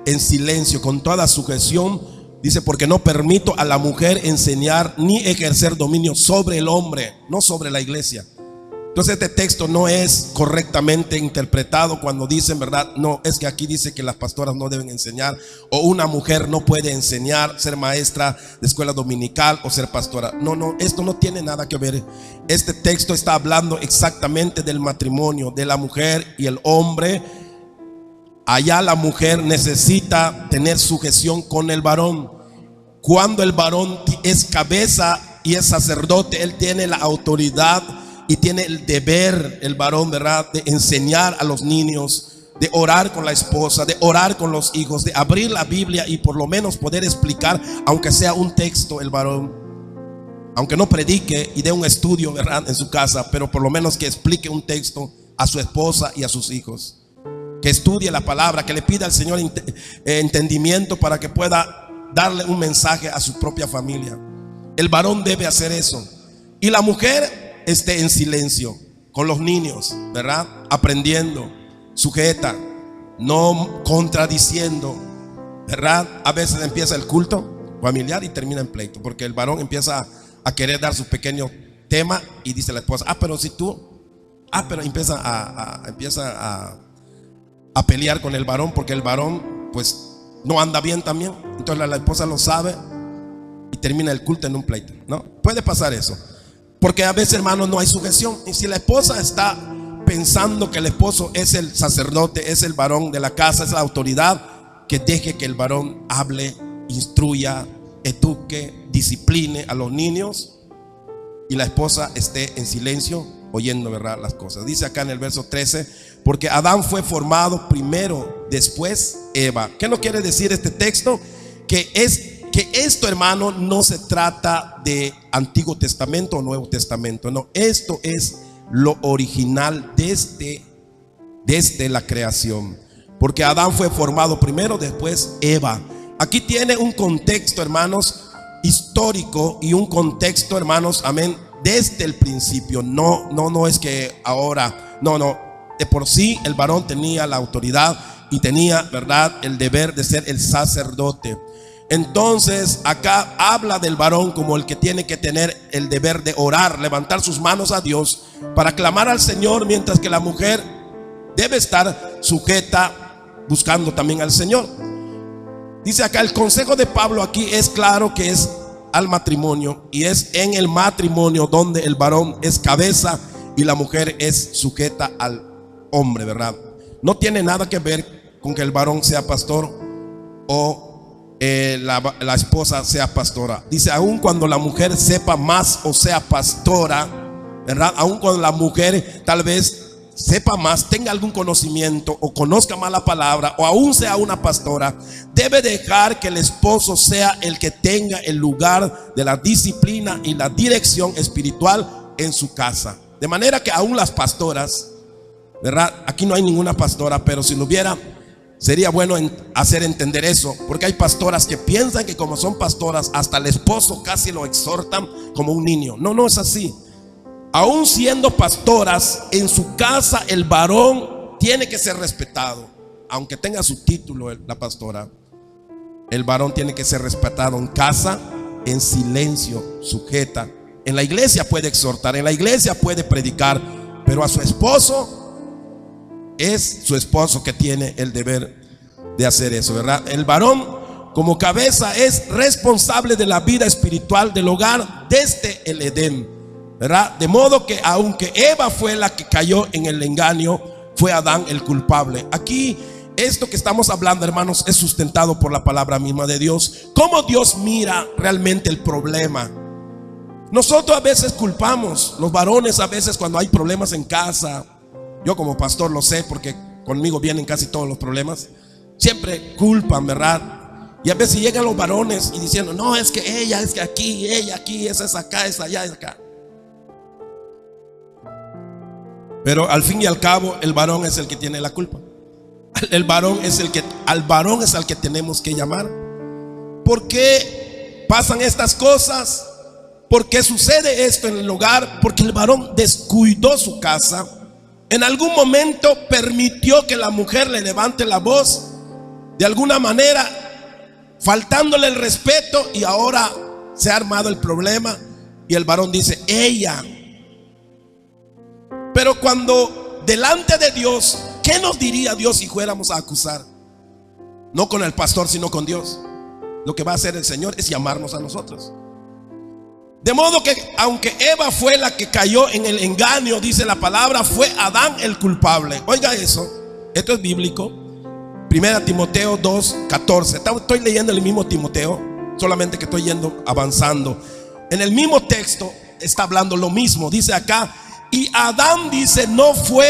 Speaker 1: en silencio, con toda sujeción. Dice: porque no permito a la mujer enseñar ni ejercer dominio sobre el hombre, no sobre la iglesia. Entonces este texto no es correctamente interpretado cuando dicen, ¿verdad? No, es que aquí dice que las pastoras no deben enseñar, o una mujer no puede enseñar, ser maestra de escuela dominical o ser pastora. No, esto no tiene nada que ver. Este texto está hablando exactamente del matrimonio, de la mujer y el hombre. Allá la mujer necesita tener sujeción con el varón. Cuando el varón es cabeza y es sacerdote, él tiene la autoridad y tiene el deber, el varón, ¿verdad?, de enseñar a los niños, de orar con la esposa, de orar con los hijos, de abrir la Biblia y por lo menos poder explicar, aunque sea un texto, el varón, aunque no predique y dé un estudio, ¿verdad?, en su casa, pero por lo menos que explique un texto a su esposa y a sus hijos, que estudie la palabra, que le pida al Señor entendimiento para que pueda darle un mensaje a su propia familia. El varón debe hacer eso, y la mujer esté en silencio con los niños, ¿verdad?, aprendiendo, sujeta, no contradiciendo, ¿verdad? A veces empieza el culto familiar y termina en pleito, porque el varón empieza a querer dar su pequeño tema y dice la esposa, pero si tú, pero empieza a pelear con el varón, porque el varón pues no anda bien también. Entonces la esposa lo sabe y termina el culto en un pleito, ¿no? Puede pasar eso, porque a veces, hermanos, no hay sujeción. Y si la esposa está pensando que el esposo es el sacerdote, es el varón de la casa, es la autoridad, que deje que el varón hable, instruya, eduque, discipline a los niños, y la esposa esté en silencio oyendo, ¿verdad?, las cosas. Dice acá en el verso 13, porque Adán fue formado primero, después Eva. ¿Qué no quiere decir este texto? Que esto, hermano, no se trata de Antiguo Testamento o Nuevo Testamento. No, esto es lo original desde la creación. Porque Adán fue formado primero, después Eva. Aquí tiene un contexto, hermanos, histórico, y un contexto, hermanos, amén, desde el principio. No es que ahora, no. De por sí el varón tenía la autoridad y tenía, ¿verdad?, el deber de ser el sacerdote. Entonces acá habla del varón como el que tiene que tener el deber de orar, levantar sus manos a Dios para clamar al Señor, mientras que la mujer debe estar sujeta, buscando también al Señor. Dice acá, el consejo de Pablo aquí es claro que es al matrimonio, y es en el matrimonio donde el varón es cabeza y la mujer es sujeta al hombre, ¿verdad? No tiene nada que ver con que el varón sea pastor o la esposa sea pastora. Dice, aun cuando la mujer sepa más o sea pastora, ¿verdad?, aun cuando la mujer tal vez sepa más, tenga algún conocimiento o conozca más la palabra, o aún sea una pastora, debe dejar que el esposo sea el que tenga el lugar de la disciplina y la dirección espiritual en su casa. De manera que aún las pastoras, ¿verdad?, aquí no hay ninguna pastora, pero si lo hubiera, sería bueno hacer entender eso, porque hay pastoras que piensan que como son pastoras, hasta el esposo casi lo exhortan como un niño. No es así. Aún siendo pastoras, en su casa el varón tiene que ser respetado, aunque tenga su título la pastora. El varón tiene que ser respetado en casa, en silencio, sujeta. En la iglesia puede exhortar, en la iglesia puede predicar, pero a su esposo, es su esposo que tiene el deber de hacer eso, ¿verdad? El varón como cabeza es responsable de la vida espiritual del hogar desde el Edén, ¿verdad? De modo que aunque Eva fue la que cayó en el engaño, fue Adán el culpable. Aquí esto que estamos hablando, hermanos, es sustentado por la palabra misma de Dios. ¿Cómo Dios mira realmente el problema? Nosotros a veces culpamos, los varones a veces cuando hay problemas en casa. Yo como pastor lo sé, porque conmigo vienen casi todos los problemas. Siempre culpan, ¿verdad? Y a veces llegan los varones y diciendo, no, es que ella, es que aquí, ella aquí, esa es acá, esa allá, es acá. Pero al fin y al cabo, el varón es el que tiene la culpa. Al varón es al que tenemos que llamar. ¿Por qué pasan estas cosas? ¿Por qué sucede esto en el hogar? Porque el varón descuidó su casa. En algún momento permitió que la mujer le levante la voz de alguna manera, faltándole el respeto, y ahora se ha armado el problema y el varón dice, ella. Pero cuando delante de Dios, ¿qué nos diría Dios si fuéramos a acusar? No con el pastor, sino con Dios. Lo que va a hacer el Señor es llamarnos a nosotros. De modo que aunque Eva fue la que cayó en el engaño, dice la palabra, fue Adán el culpable. Oiga eso, esto es bíblico. 1 Timoteo 2:14. Estoy leyendo el mismo Timoteo, solamente que estoy yendo avanzando. En el mismo texto está hablando lo mismo. Dice acá, y Adán, dice, no fue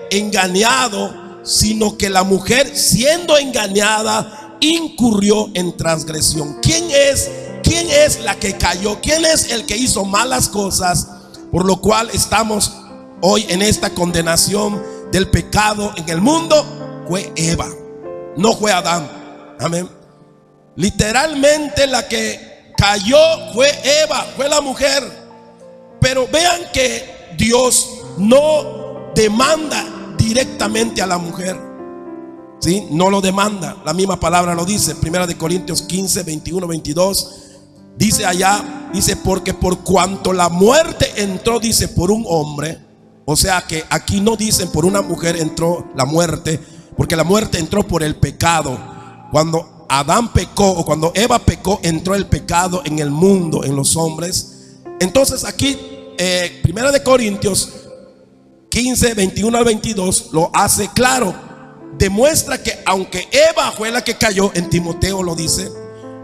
Speaker 1: engañado, sino que la mujer, siendo engañada, incurrió en transgresión. ¿Quién es la que cayó? ¿Quién es el que hizo malas cosas? Por lo cual estamos hoy en esta condenación del pecado en el mundo. Fue Eva, no fue Adán. Amén. Literalmente la que cayó fue Eva, fue la mujer. Pero vean que Dios no demanda directamente a la mujer, ¿sí? No lo demanda. La misma palabra lo dice. 1 Corintios 15, 21, 22. Dice allá, dice, porque por cuanto la muerte entró, dice, por un hombre. O sea que aquí no dicen por una mujer entró la muerte, porque la muerte entró por el pecado. Cuando Adán pecó, o cuando Eva pecó, entró el pecado en el mundo, en los hombres. Entonces aquí 1 Corintios 15, 21 al 22 lo hace claro. Demuestra que aunque Eva fue la que cayó, en Timoteo lo dice.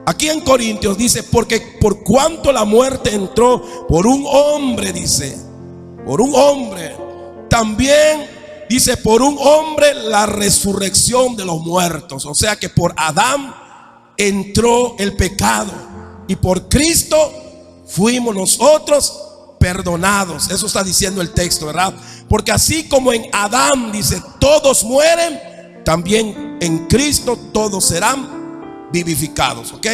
Speaker 1: Aquí en Corintios dice, porque por cuanto la muerte entró por un hombre, dice, por un hombre, también dice, por un hombre la resurrección de los muertos. O sea que por Adán entró el pecado, y por Cristo fuimos nosotros perdonados. Eso está diciendo el texto, ¿verdad? Porque así como en Adán, dice, todos mueren, también en Cristo todos serán vivificados. ¿Ok?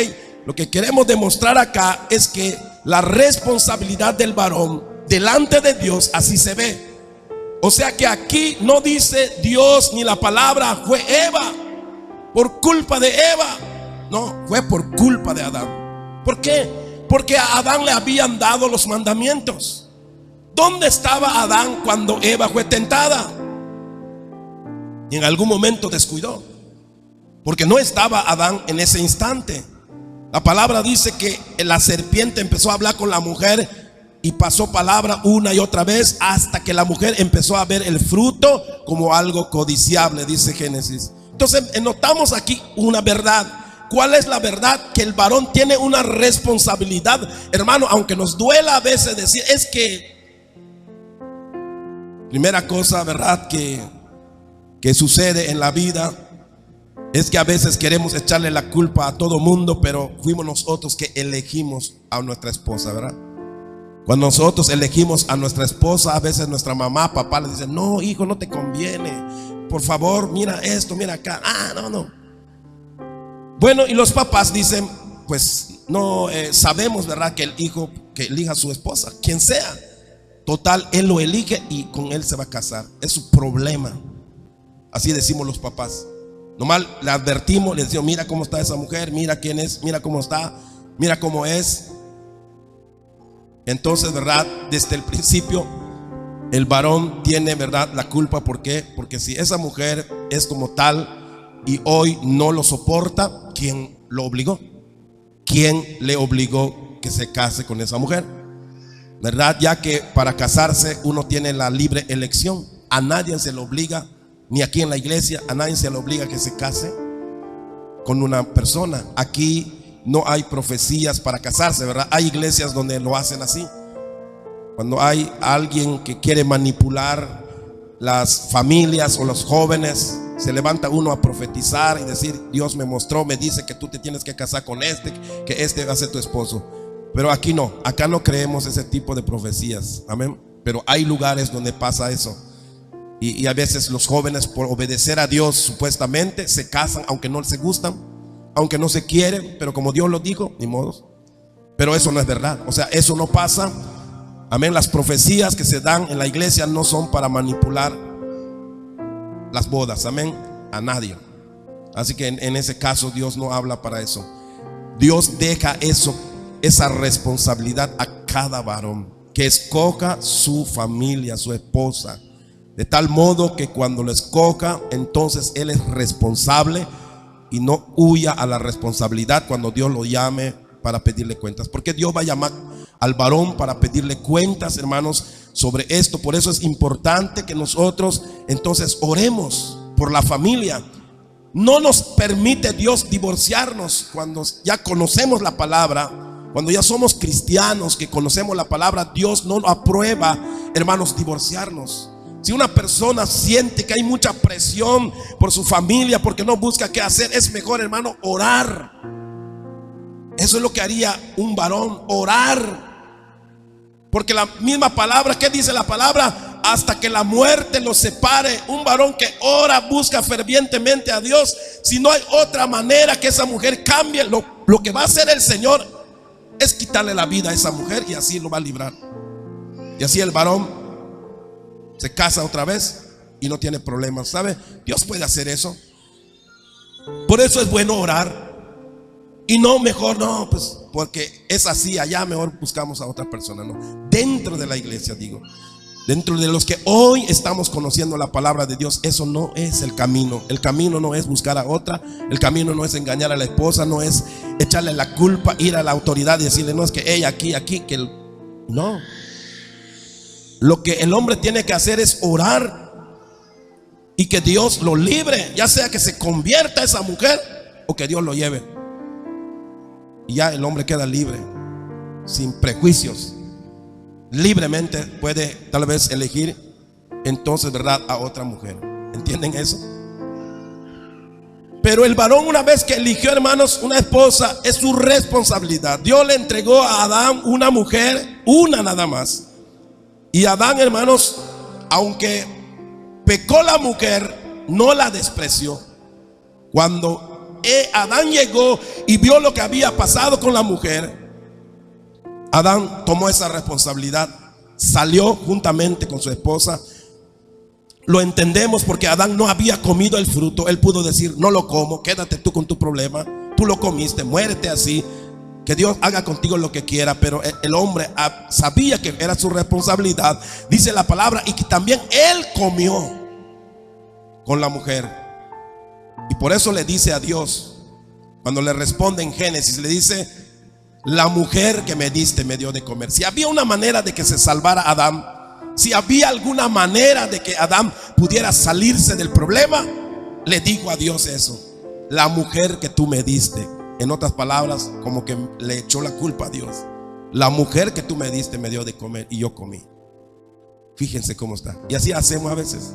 Speaker 1: Lo que queremos demostrar acá es que la responsabilidad del varón delante de Dios así se ve. O sea que aquí no dice Dios ni la palabra fue Eva por culpa de Eva. No, fue por culpa de Adán. ¿Por qué? Porque a Adán le habían dado los mandamientos. ¿Dónde estaba Adán cuando Eva fue tentada? Y en algún momento descuidó, porque no estaba Adán en ese instante. La palabra dice que la serpiente empezó a hablar con la mujer y pasó palabra una y otra vez hasta que la mujer empezó a ver el fruto como algo codiciable, dice Génesis. Entonces notamos aquí una verdad. ¿Cuál es la verdad? Que el varón tiene una responsabilidad, hermano, aunque nos duela a veces decir, es que primera cosa, verdad, que sucede en la vida es que a veces queremos echarle la culpa a todo mundo, pero fuimos nosotros que elegimos a nuestra esposa, ¿verdad? Cuando nosotros elegimos a nuestra esposa, a veces nuestra mamá, papá le dicen, no, hijo, no te conviene, por favor, mira esto, mira acá. No. Bueno, y los papás dicen, pues no, sabemos, ¿verdad?, que el hijo que elija a su esposa, quien sea, total, él lo elige y con él se va a casar. Es su problema. Así decimos los papás. Nomás le advertimos, le decimos, mira cómo está esa mujer, mira quién es, mira cómo está, mira cómo es. Entonces, ¿verdad?, desde el principio el varón tiene, ¿verdad?, la culpa. ¿Por qué? Porque si esa mujer es como tal y hoy no lo soporta, ¿quién lo obligó? ¿Quién le obligó que se case con esa mujer? ¿Verdad? Ya que para casarse uno tiene la libre elección. A nadie se le obliga, ni aquí en la iglesia, a nadie se le obliga que se case con una persona. Aquí no hay profecías para casarse, ¿verdad? Hay iglesias donde lo hacen así. Cuando hay alguien que quiere manipular las familias o los jóvenes, se levanta uno a profetizar y decir, Dios me mostró, me dice que tú te tienes que casar con este, que este va a ser tu esposo. Pero aquí no, acá no creemos ese tipo de profecías. Amén. Pero hay lugares donde pasa eso. Y a veces los jóvenes, por obedecer a Dios, supuestamente se casan, aunque no se gustan, aunque no se quieren, pero como Dios lo dijo, ni modo. Pero eso no es verdad, o sea, eso no pasa. Amén. Las profecías que se dan en la iglesia no son para manipular las bodas, amén, a nadie. Así que en ese caso Dios no habla para eso. Dios deja eso, esa responsabilidad a cada varón, que escoja su familia, su esposa. de tal modo que cuando lo escoja, entonces él es responsable y no huya a la responsabilidad cuando Dios lo llame para pedirle cuentas. Porque Dios va a llamar al varón para pedirle cuentas, hermanos, sobre esto. Por eso es importante que nosotros entonces oremos por la familia. No nos permite Dios divorciarnos cuando ya conocemos la palabra. Cuando ya somos cristianos que conocemos la palabra, Dios no aprueba, hermanos, divorciarnos. Si una persona siente que hay mucha presión por su familia porque no busca qué hacer, es mejor, hermano, orar. Eso es lo que haría un varón, orar. Porque la misma palabra, ¿qué dice la palabra? Hasta que la muerte los separe. Un varón que ora, busca fervientemente a Dios. Si no hay otra manera que esa mujer cambie, lo que va a hacer el Señor es quitarle la vida a esa mujer, y así lo va a librar. Y así el varón se casa otra vez y no tiene problemas. ¿Sabe? Dios puede hacer eso. Por eso es bueno orar. Y no, mejor no, pues porque es así, allá mejor buscamos a otra persona. No, dentro de la iglesia, digo, dentro de los que hoy estamos conociendo la palabra de Dios, eso no es el camino. El camino no es buscar a otra. El camino no es engañar a la esposa. No es echarle la culpa, ir a la autoridad y decirle, no, es que ella aquí, que no. Lo que el hombre tiene que hacer es orar y que Dios lo libre, ya sea que se convierta esa mujer o que Dios lo lleve. Y ya el hombre queda libre, sin prejuicios. Libremente puede tal vez elegir entonces, ¿verdad?, a otra mujer. ¿Entienden eso? Pero el varón, una vez que eligió, hermanos, una esposa, es su responsabilidad. Dios le entregó a Adán una mujer, una nada más. Y Adán, hermanos, aunque pecó la mujer, no la despreció. Cuando Adán llegó y vio lo que había pasado con la mujer, Adán tomó esa responsabilidad, salió juntamente con su esposa. Lo entendemos porque Adán no había comido el fruto. Él pudo decir, no lo como, quédate tú con tu problema. Tú lo comiste, muérete así, que Dios haga contigo lo que quiera. Pero el hombre sabía que era su responsabilidad, dice la palabra, y que también él comió con la mujer. Y por eso le dice a Dios, cuando le responde en Génesis, le dice, la mujer que me diste me dio de comer. Si había una manera de que se salvara Adán, si había alguna manera de que Adán pudiera salirse del problema, le dijo a Dios eso, la mujer que tú me diste. En otras palabras, como que le echó la culpa a Dios. La mujer que tú me diste me dio de comer y yo comí. Fíjense cómo está. Y así hacemos a veces.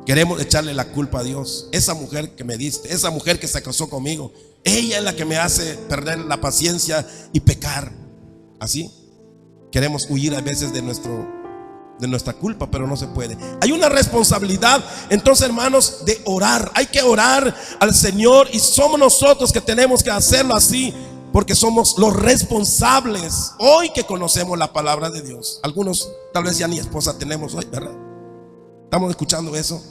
Speaker 1: Queremos echarle la culpa a Dios. Esa mujer que me diste, esa mujer que se casó conmigo, ella es la que me hace perder la paciencia y pecar. Así queremos huir a veces de nuestra culpa, pero no se puede. Hay una responsabilidad entonces, hermanos, de orar. Hay que orar al Señor, y somos nosotros que tenemos que hacerlo así, porque somos los responsables hoy que conocemos la palabra de Dios. Algunos tal vez ya ni esposa tenemos hoy, ¿verdad? ¿Estamos escuchando eso?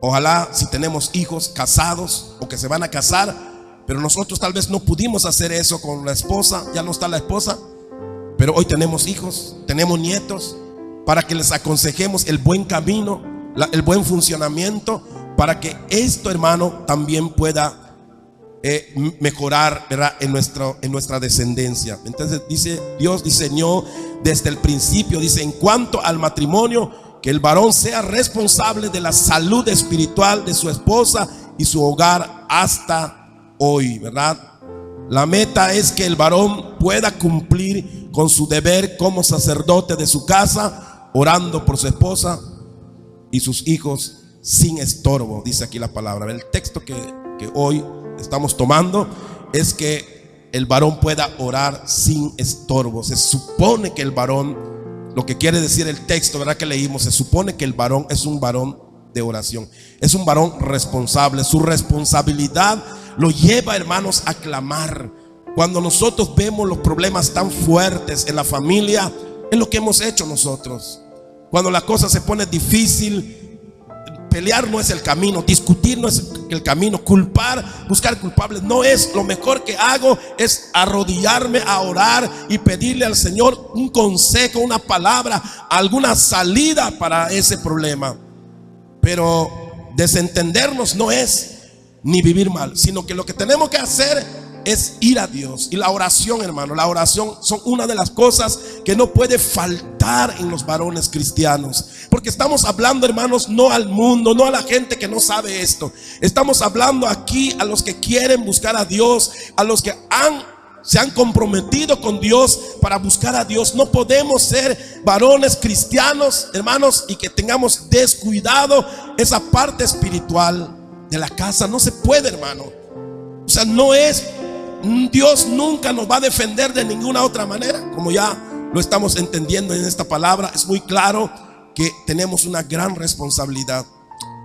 Speaker 1: Ojalá, si tenemos hijos casados o que se van a casar, pero nosotros tal vez no pudimos hacer eso con la esposa. Ya no está la esposa, pero hoy tenemos hijos, tenemos nietos, para que les aconsejemos el buen camino, el buen funcionamiento, para que esto, hermano, también pueda mejorar, ¿verdad?, en nuestra descendencia. Entonces dice, Dios diseñó desde el principio, dice, en cuanto al matrimonio, que el varón sea responsable de la salud espiritual de su esposa y su hogar hasta hoy, ¿verdad? La meta es que el varón pueda cumplir con su deber como sacerdote de su casa, orando por su esposa y sus hijos sin estorbo, dice aquí la palabra. El texto que hoy estamos tomando es que el varón pueda orar sin estorbo. Se supone que el varón, lo que quiere decir el texto, ¿verdad?, que leímos, se supone que el varón es un varón de oración, es un varón responsable. Su responsabilidad lo lleva, hermanos, a clamar. Cuando nosotros vemos los problemas tan fuertes en la familia, es lo que hemos hecho nosotros. Cuando la cosa se pone difícil, pelear no es el camino, discutir no es el camino, buscar culpables no es. Lo mejor que hago es arrodillarme a orar y pedirle al Señor un consejo, una palabra, alguna salida para ese problema. Pero desentendernos no es ni vivir mal, sino que lo que tenemos que hacer es ir a Dios. Y la oración, hermano, la oración son una de las cosas que no puede faltar en los varones cristianos. Porque estamos hablando, hermanos, no al mundo, no a la gente que no sabe esto. Estamos hablando aquí a los que quieren buscar a Dios, a los que se han comprometido con Dios para buscar a Dios. No podemos ser varones cristianos, hermanos, y que tengamos descuidado esa parte espiritual de la casa. No se puede, hermano. O sea, no es, Dios nunca nos va a defender de ninguna otra manera. Como ya lo estamos entendiendo en esta palabra, es muy claro que tenemos una gran responsabilidad.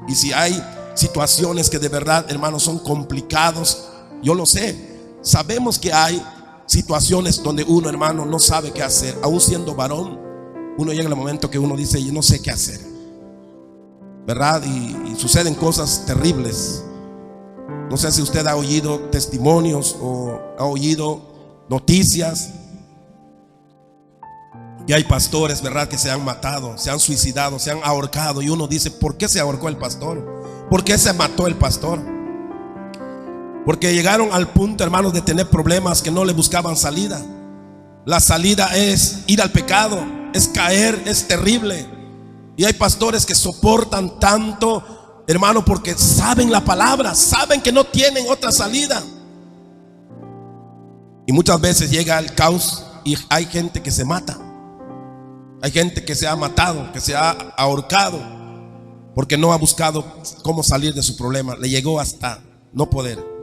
Speaker 1: Y si hay situaciones que de verdad, hermanos, son complicados, yo lo sé. Sabemos que hay situaciones donde uno, hermano, no sabe qué hacer. Aún siendo varón, uno llega el momento que uno dice: yo no sé qué hacer, ¿verdad? Y suceden cosas terribles. No sé si usted ha oído testimonios o ha oído noticias que hay pastores, ¿verdad?, que se han matado, se han suicidado, se han ahorcado. Y uno dice: ¿por qué se ahorcó el pastor? ¿Por qué se mató el pastor? Porque llegaron al punto, hermanos, de tener problemas que no le buscaban salida. La salida es ir al pecado, es caer, es terrible. Y hay pastores que soportan tanto, hermano, porque saben la palabra, saben que no tienen otra salida. Y muchas veces llega el caos y hay gente que se mata. Hay gente que se ha matado, que se ha ahorcado, porque no ha buscado cómo salir de su problema. Le llegó hasta no poder.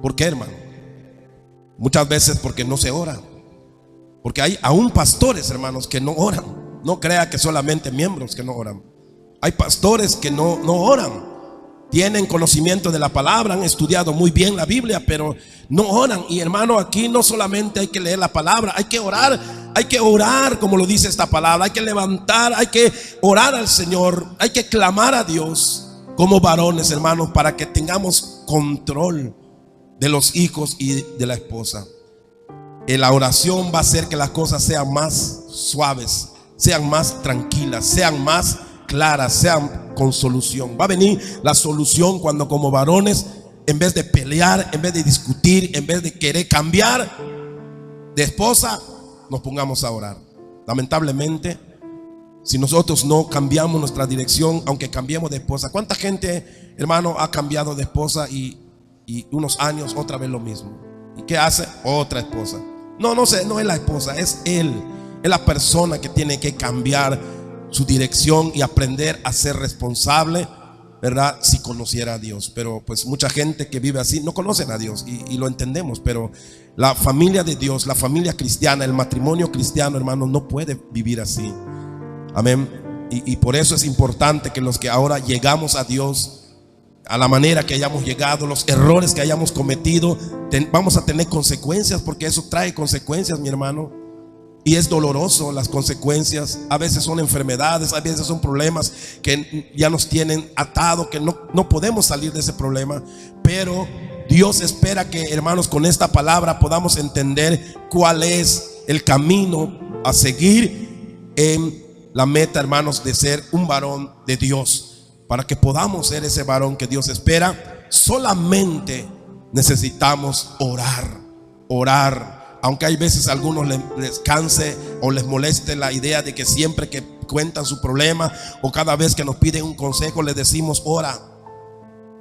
Speaker 1: ¿Por qué, hermano? Muchas veces porque no se ora. Porque hay aún pastores, hermanos, que no oran. No crea que solamente miembros que no oran. Hay pastores que no oran. Tienen conocimiento de la palabra, han estudiado muy bien la Biblia, pero no oran. Y, hermano, aquí no solamente hay que leer la palabra, hay que orar. Hay que orar como lo dice esta palabra. Hay que levantar, hay que orar al Señor. Hay que clamar a Dios como varones, hermanos, para que tengamos control de los hijos y de la esposa. La oración va a hacer que las cosas sean más suaves, sean más tranquilas, sean más claras, sean con solución. Va a venir la solución cuando, como varones, en vez de pelear, en vez de discutir, en vez de querer cambiar de esposa, nos pongamos a orar. Lamentablemente, si nosotros no cambiamos nuestra dirección, aunque cambiemos de esposa, ¿cuánta gente, hermano, ha cambiado de esposa y unos años otra vez lo mismo? ¿Y qué hace? Otra esposa. No sé, no es la esposa, es él. Es la persona que tiene que cambiar su dirección y aprender a ser responsable, ¿verdad? Si conociera a Dios. Pero pues mucha gente que vive así no conocen a Dios, y lo entendemos. Pero la familia de Dios, la familia cristiana, el matrimonio cristiano, hermano, no puede vivir así. Amén. Y por eso es importante que los que ahora llegamos a Dios, a la manera que hayamos llegado, los errores que hayamos cometido, vamos a tener consecuencias, porque eso trae consecuencias, mi hermano. Y es doloroso las consecuencias. A veces son enfermedades, a veces son problemas que ya nos tienen atados, que no podemos salir de ese problema. Pero Dios espera que, hermanos, con esta palabra podamos entender cuál es el camino a seguir en la meta, hermanos, de ser un varón de Dios. Para que podamos ser ese varón que Dios espera, solamente necesitamos orar. Aunque hay veces a algunos les canse o les moleste la idea de que siempre que cuentan su problema o cada vez que nos piden un consejo les decimos ora.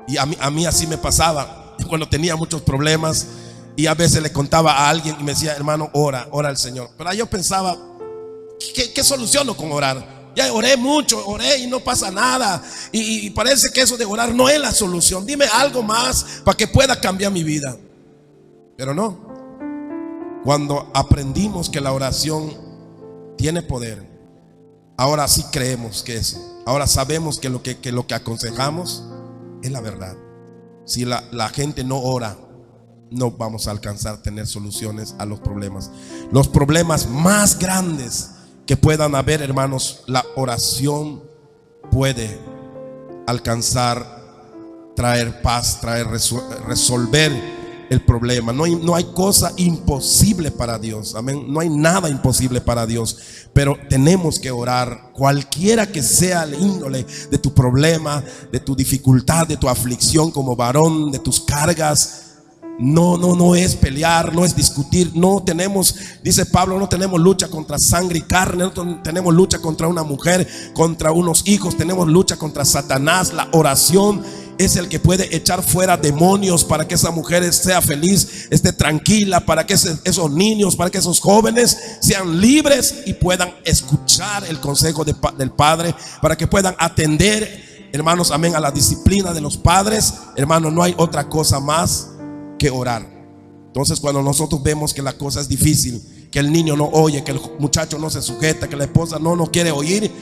Speaker 1: Y a mí así me pasaba cuando tenía muchos problemas, y a veces le contaba a alguien y me decía: hermano, ora al Señor. Pero yo pensaba: ¿qué soluciono con orar? Ya oré mucho, oré y no pasa nada. Y parece que eso de orar no es la solución. Dime algo más para que pueda cambiar mi vida. Pero no. Cuando aprendimos que la oración tiene poder, ahora sí creemos que eso. Ahora sabemos que lo que aconsejamos es la verdad. Si la gente no ora, no vamos a alcanzar a tener soluciones a los problemas. Los problemas más grandes que puedan haber, hermanos, la oración puede alcanzar, traer paz, resolver el problema. No hay cosa imposible para Dios. Amén. No hay nada imposible para Dios. Pero tenemos que orar, cualquiera que sea el índole de tu problema, de tu dificultad, de tu aflicción como varón, de tus cargas. No es pelear, no es discutir. No tenemos, dice Pablo, no tenemos lucha contra sangre y carne. No tenemos lucha contra una mujer, contra unos hijos. Tenemos lucha contra Satanás. La oración es el que puede echar fuera demonios, para que esa mujer sea feliz, esté tranquila, para que esos niños, para que esos jóvenes sean libres y puedan escuchar el consejo del Padre, para que puedan atender, hermanos, amén, a la disciplina de los padres. Hermanos, no hay otra cosa más que orar. Entonces, cuando nosotros vemos que la cosa es difícil, que el niño no oye, que el muchacho no se sujeta, que la esposa no quiere oír,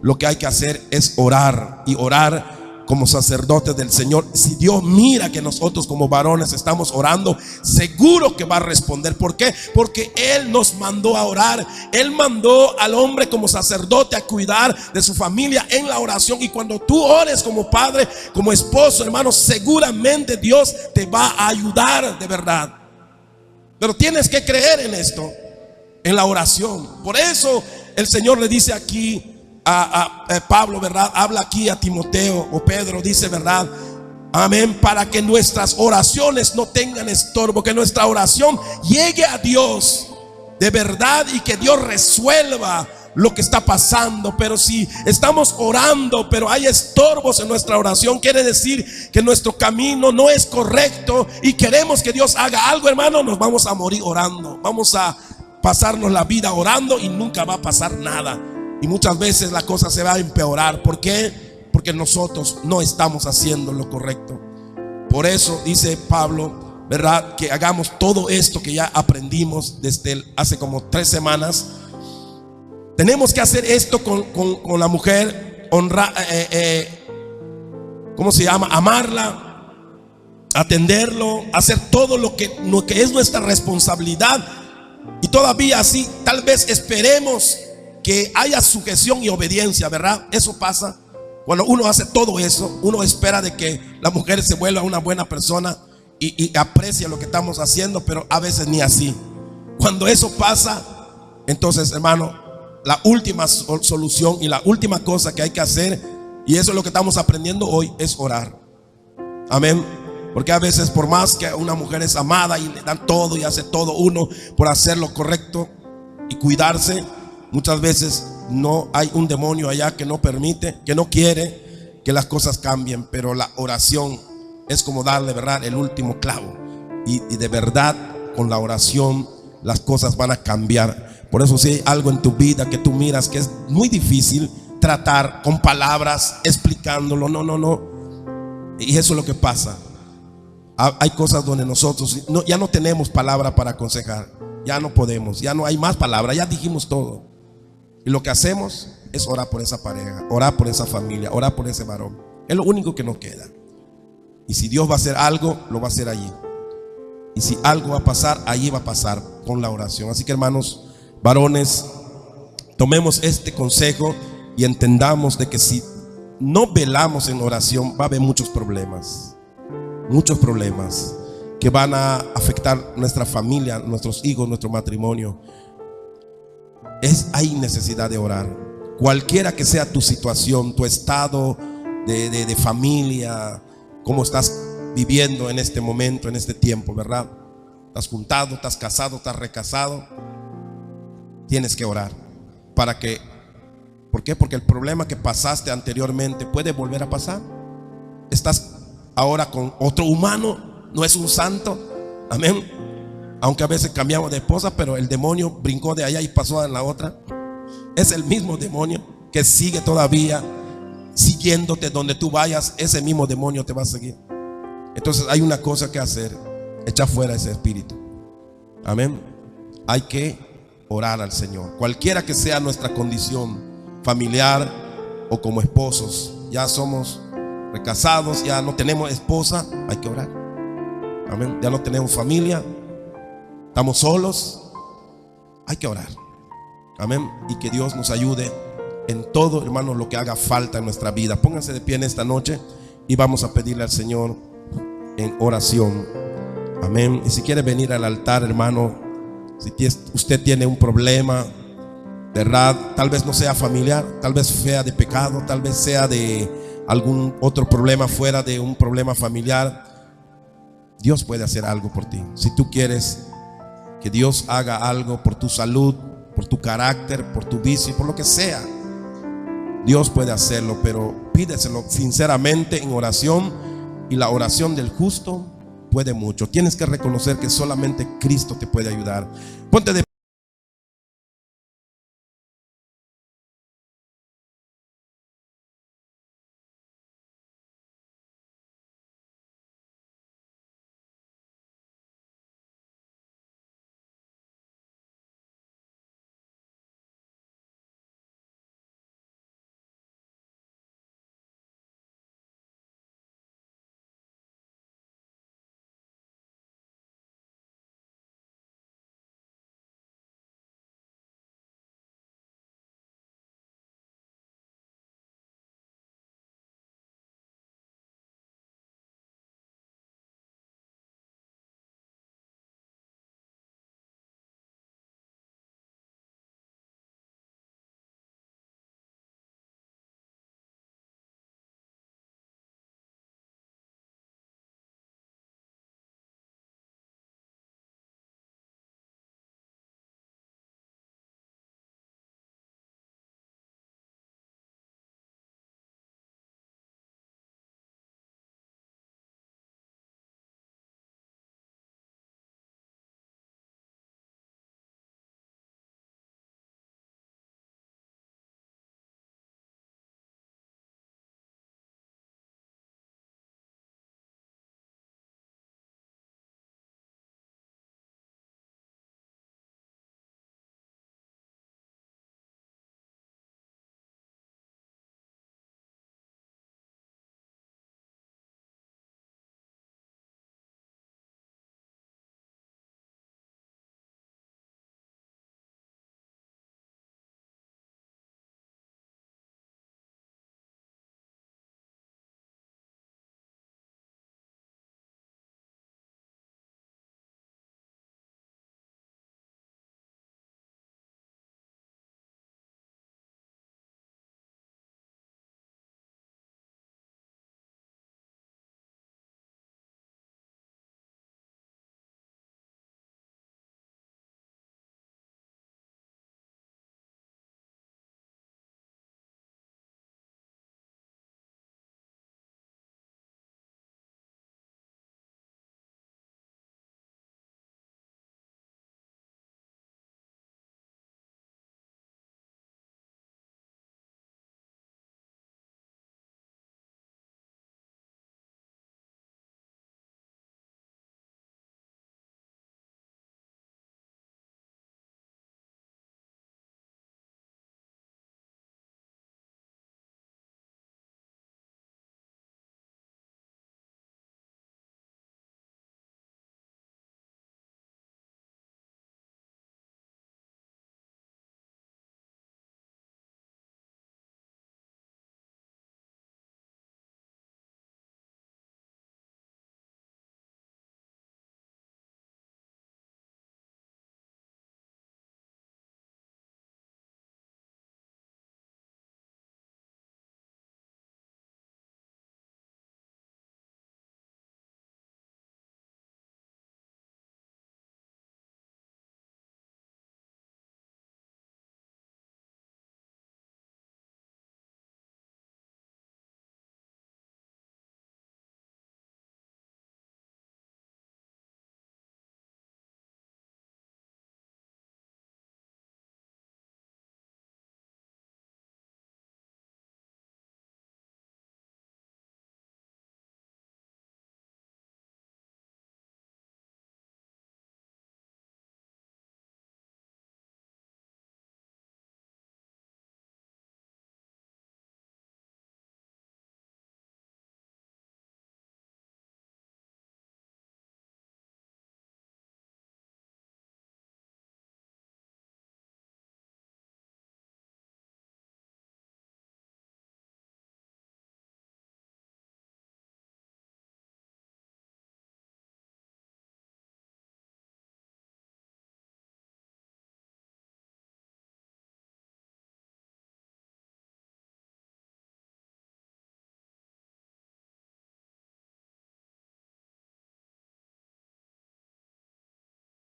Speaker 1: lo que hay que hacer es orar, y orar como sacerdotes del Señor. Si Dios mira que nosotros como varones estamos orando, seguro que va a responder. ¿Por qué? Porque Él nos mandó a orar. Él mandó al hombre como sacerdote a cuidar de su familia en la oración. Y cuando tú ores como padre, como esposo, hermano, seguramente Dios te va a ayudar de verdad. Pero tienes que creer en esto, en la oración. Por eso el Señor le dice aquí a Pablo, ¿verdad? Habla aquí a Timoteo, o Pedro dice, ¿verdad? Amén. Para que nuestras oraciones no tengan estorbo, que nuestra oración llegue a Dios de verdad y que Dios resuelva lo que está pasando. Pero si estamos orando pero hay estorbos en nuestra oración, quiere decir que nuestro camino no es correcto y queremos que Dios haga algo, hermano. Nos vamos a morir orando, vamos a pasarnos la vida orando y nunca va a pasar nada. Y muchas veces la cosa se va a empeorar. ¿Por qué? Porque nosotros no estamos haciendo lo correcto. Por eso dice Pablo, ¿verdad?, que hagamos todo esto que ya aprendimos desde hace como 3 semanas. Tenemos que hacer esto con la mujer, ¿cómo se llama? Amarla, atenderlo, hacer todo lo que es nuestra responsabilidad. Y todavía así, tal vez esperemos que haya sujeción y obediencia, ¿verdad? Eso pasa cuando uno hace todo eso. Uno espera de que la mujer se vuelva una buena persona y aprecie lo que estamos haciendo, pero a veces ni así. Cuando eso pasa, entonces, hermano, la última solución y la última cosa que hay que hacer, y eso es lo que estamos aprendiendo hoy, es orar. Amén. Porque a veces, por más que una mujer es amada y le dan todo y hace todo uno por hacer lo correcto y cuidarse, muchas veces no hay un demonio allá que no permite, que no quiere que las cosas cambien. Pero la oración es como darle, ¿verdad?, el último clavo. Y de verdad, con la oración las cosas van a cambiar. Por eso, si hay algo en tu vida que tú miras que es muy difícil tratar con palabras, explicándolo, no. Y eso es lo que pasa. Hay cosas donde nosotros ya no tenemos palabra para aconsejar. Ya no podemos, ya no hay más palabra, ya dijimos todo. Y lo que hacemos es orar por esa pareja, orar por esa familia, orar por ese varón. Es lo único que nos queda. Y si Dios va a hacer algo, lo va a hacer allí. Y si algo va a pasar, allí va a pasar con la oración. Así que, hermanos, varones, tomemos este consejo y entendamos de que si no velamos en oración, va a haber muchos problemas que van a afectar nuestra familia, nuestros hijos, nuestro matrimonio. Hay necesidad de orar. Cualquiera que sea tu situación, tu estado de familia, cómo estás viviendo en este momento, en este tiempo, ¿verdad? Estás juntado, estás casado, estás recasado. Tienes que orar para que, ¿por qué? Porque el problema que pasaste anteriormente puede volver a pasar. Estás ahora con otro humano, no es un santo. Amén. Aunque a veces cambiamos de esposa, pero el demonio brincó de allá y pasó a la otra. Es el mismo demonio que sigue todavía siguiéndote donde tú vayas. Ese mismo demonio te va a seguir. Entonces hay una cosa que hacer: echar fuera ese espíritu. Amén. Hay que orar al Señor, cualquiera que sea nuestra condición familiar o como esposos. Ya somos recasados, ya no tenemos esposa, hay que orar. Amén. Ya no tenemos familia, estamos solos, hay que orar. Amén. Y que Dios nos ayude en todo, hermanos, lo que haga falta en nuestra vida. Pónganse de pie en esta noche y vamos a pedirle al Señor en oración. Amén. Y si quiere venir al altar, hermano, si usted tiene un problema, ¿verdad? Tal vez no sea familiar, tal vez sea de pecado, tal vez sea de algún otro problema fuera de un problema familiar. Dios puede hacer algo por ti. Si tú quieres que Dios haga algo por tu salud, por tu carácter, por tu vicio, por lo que sea, Dios puede hacerlo, pero pídeselo sinceramente en oración, y la oración del justo puede mucho. Tienes que reconocer que solamente Cristo te puede ayudar. Ponte de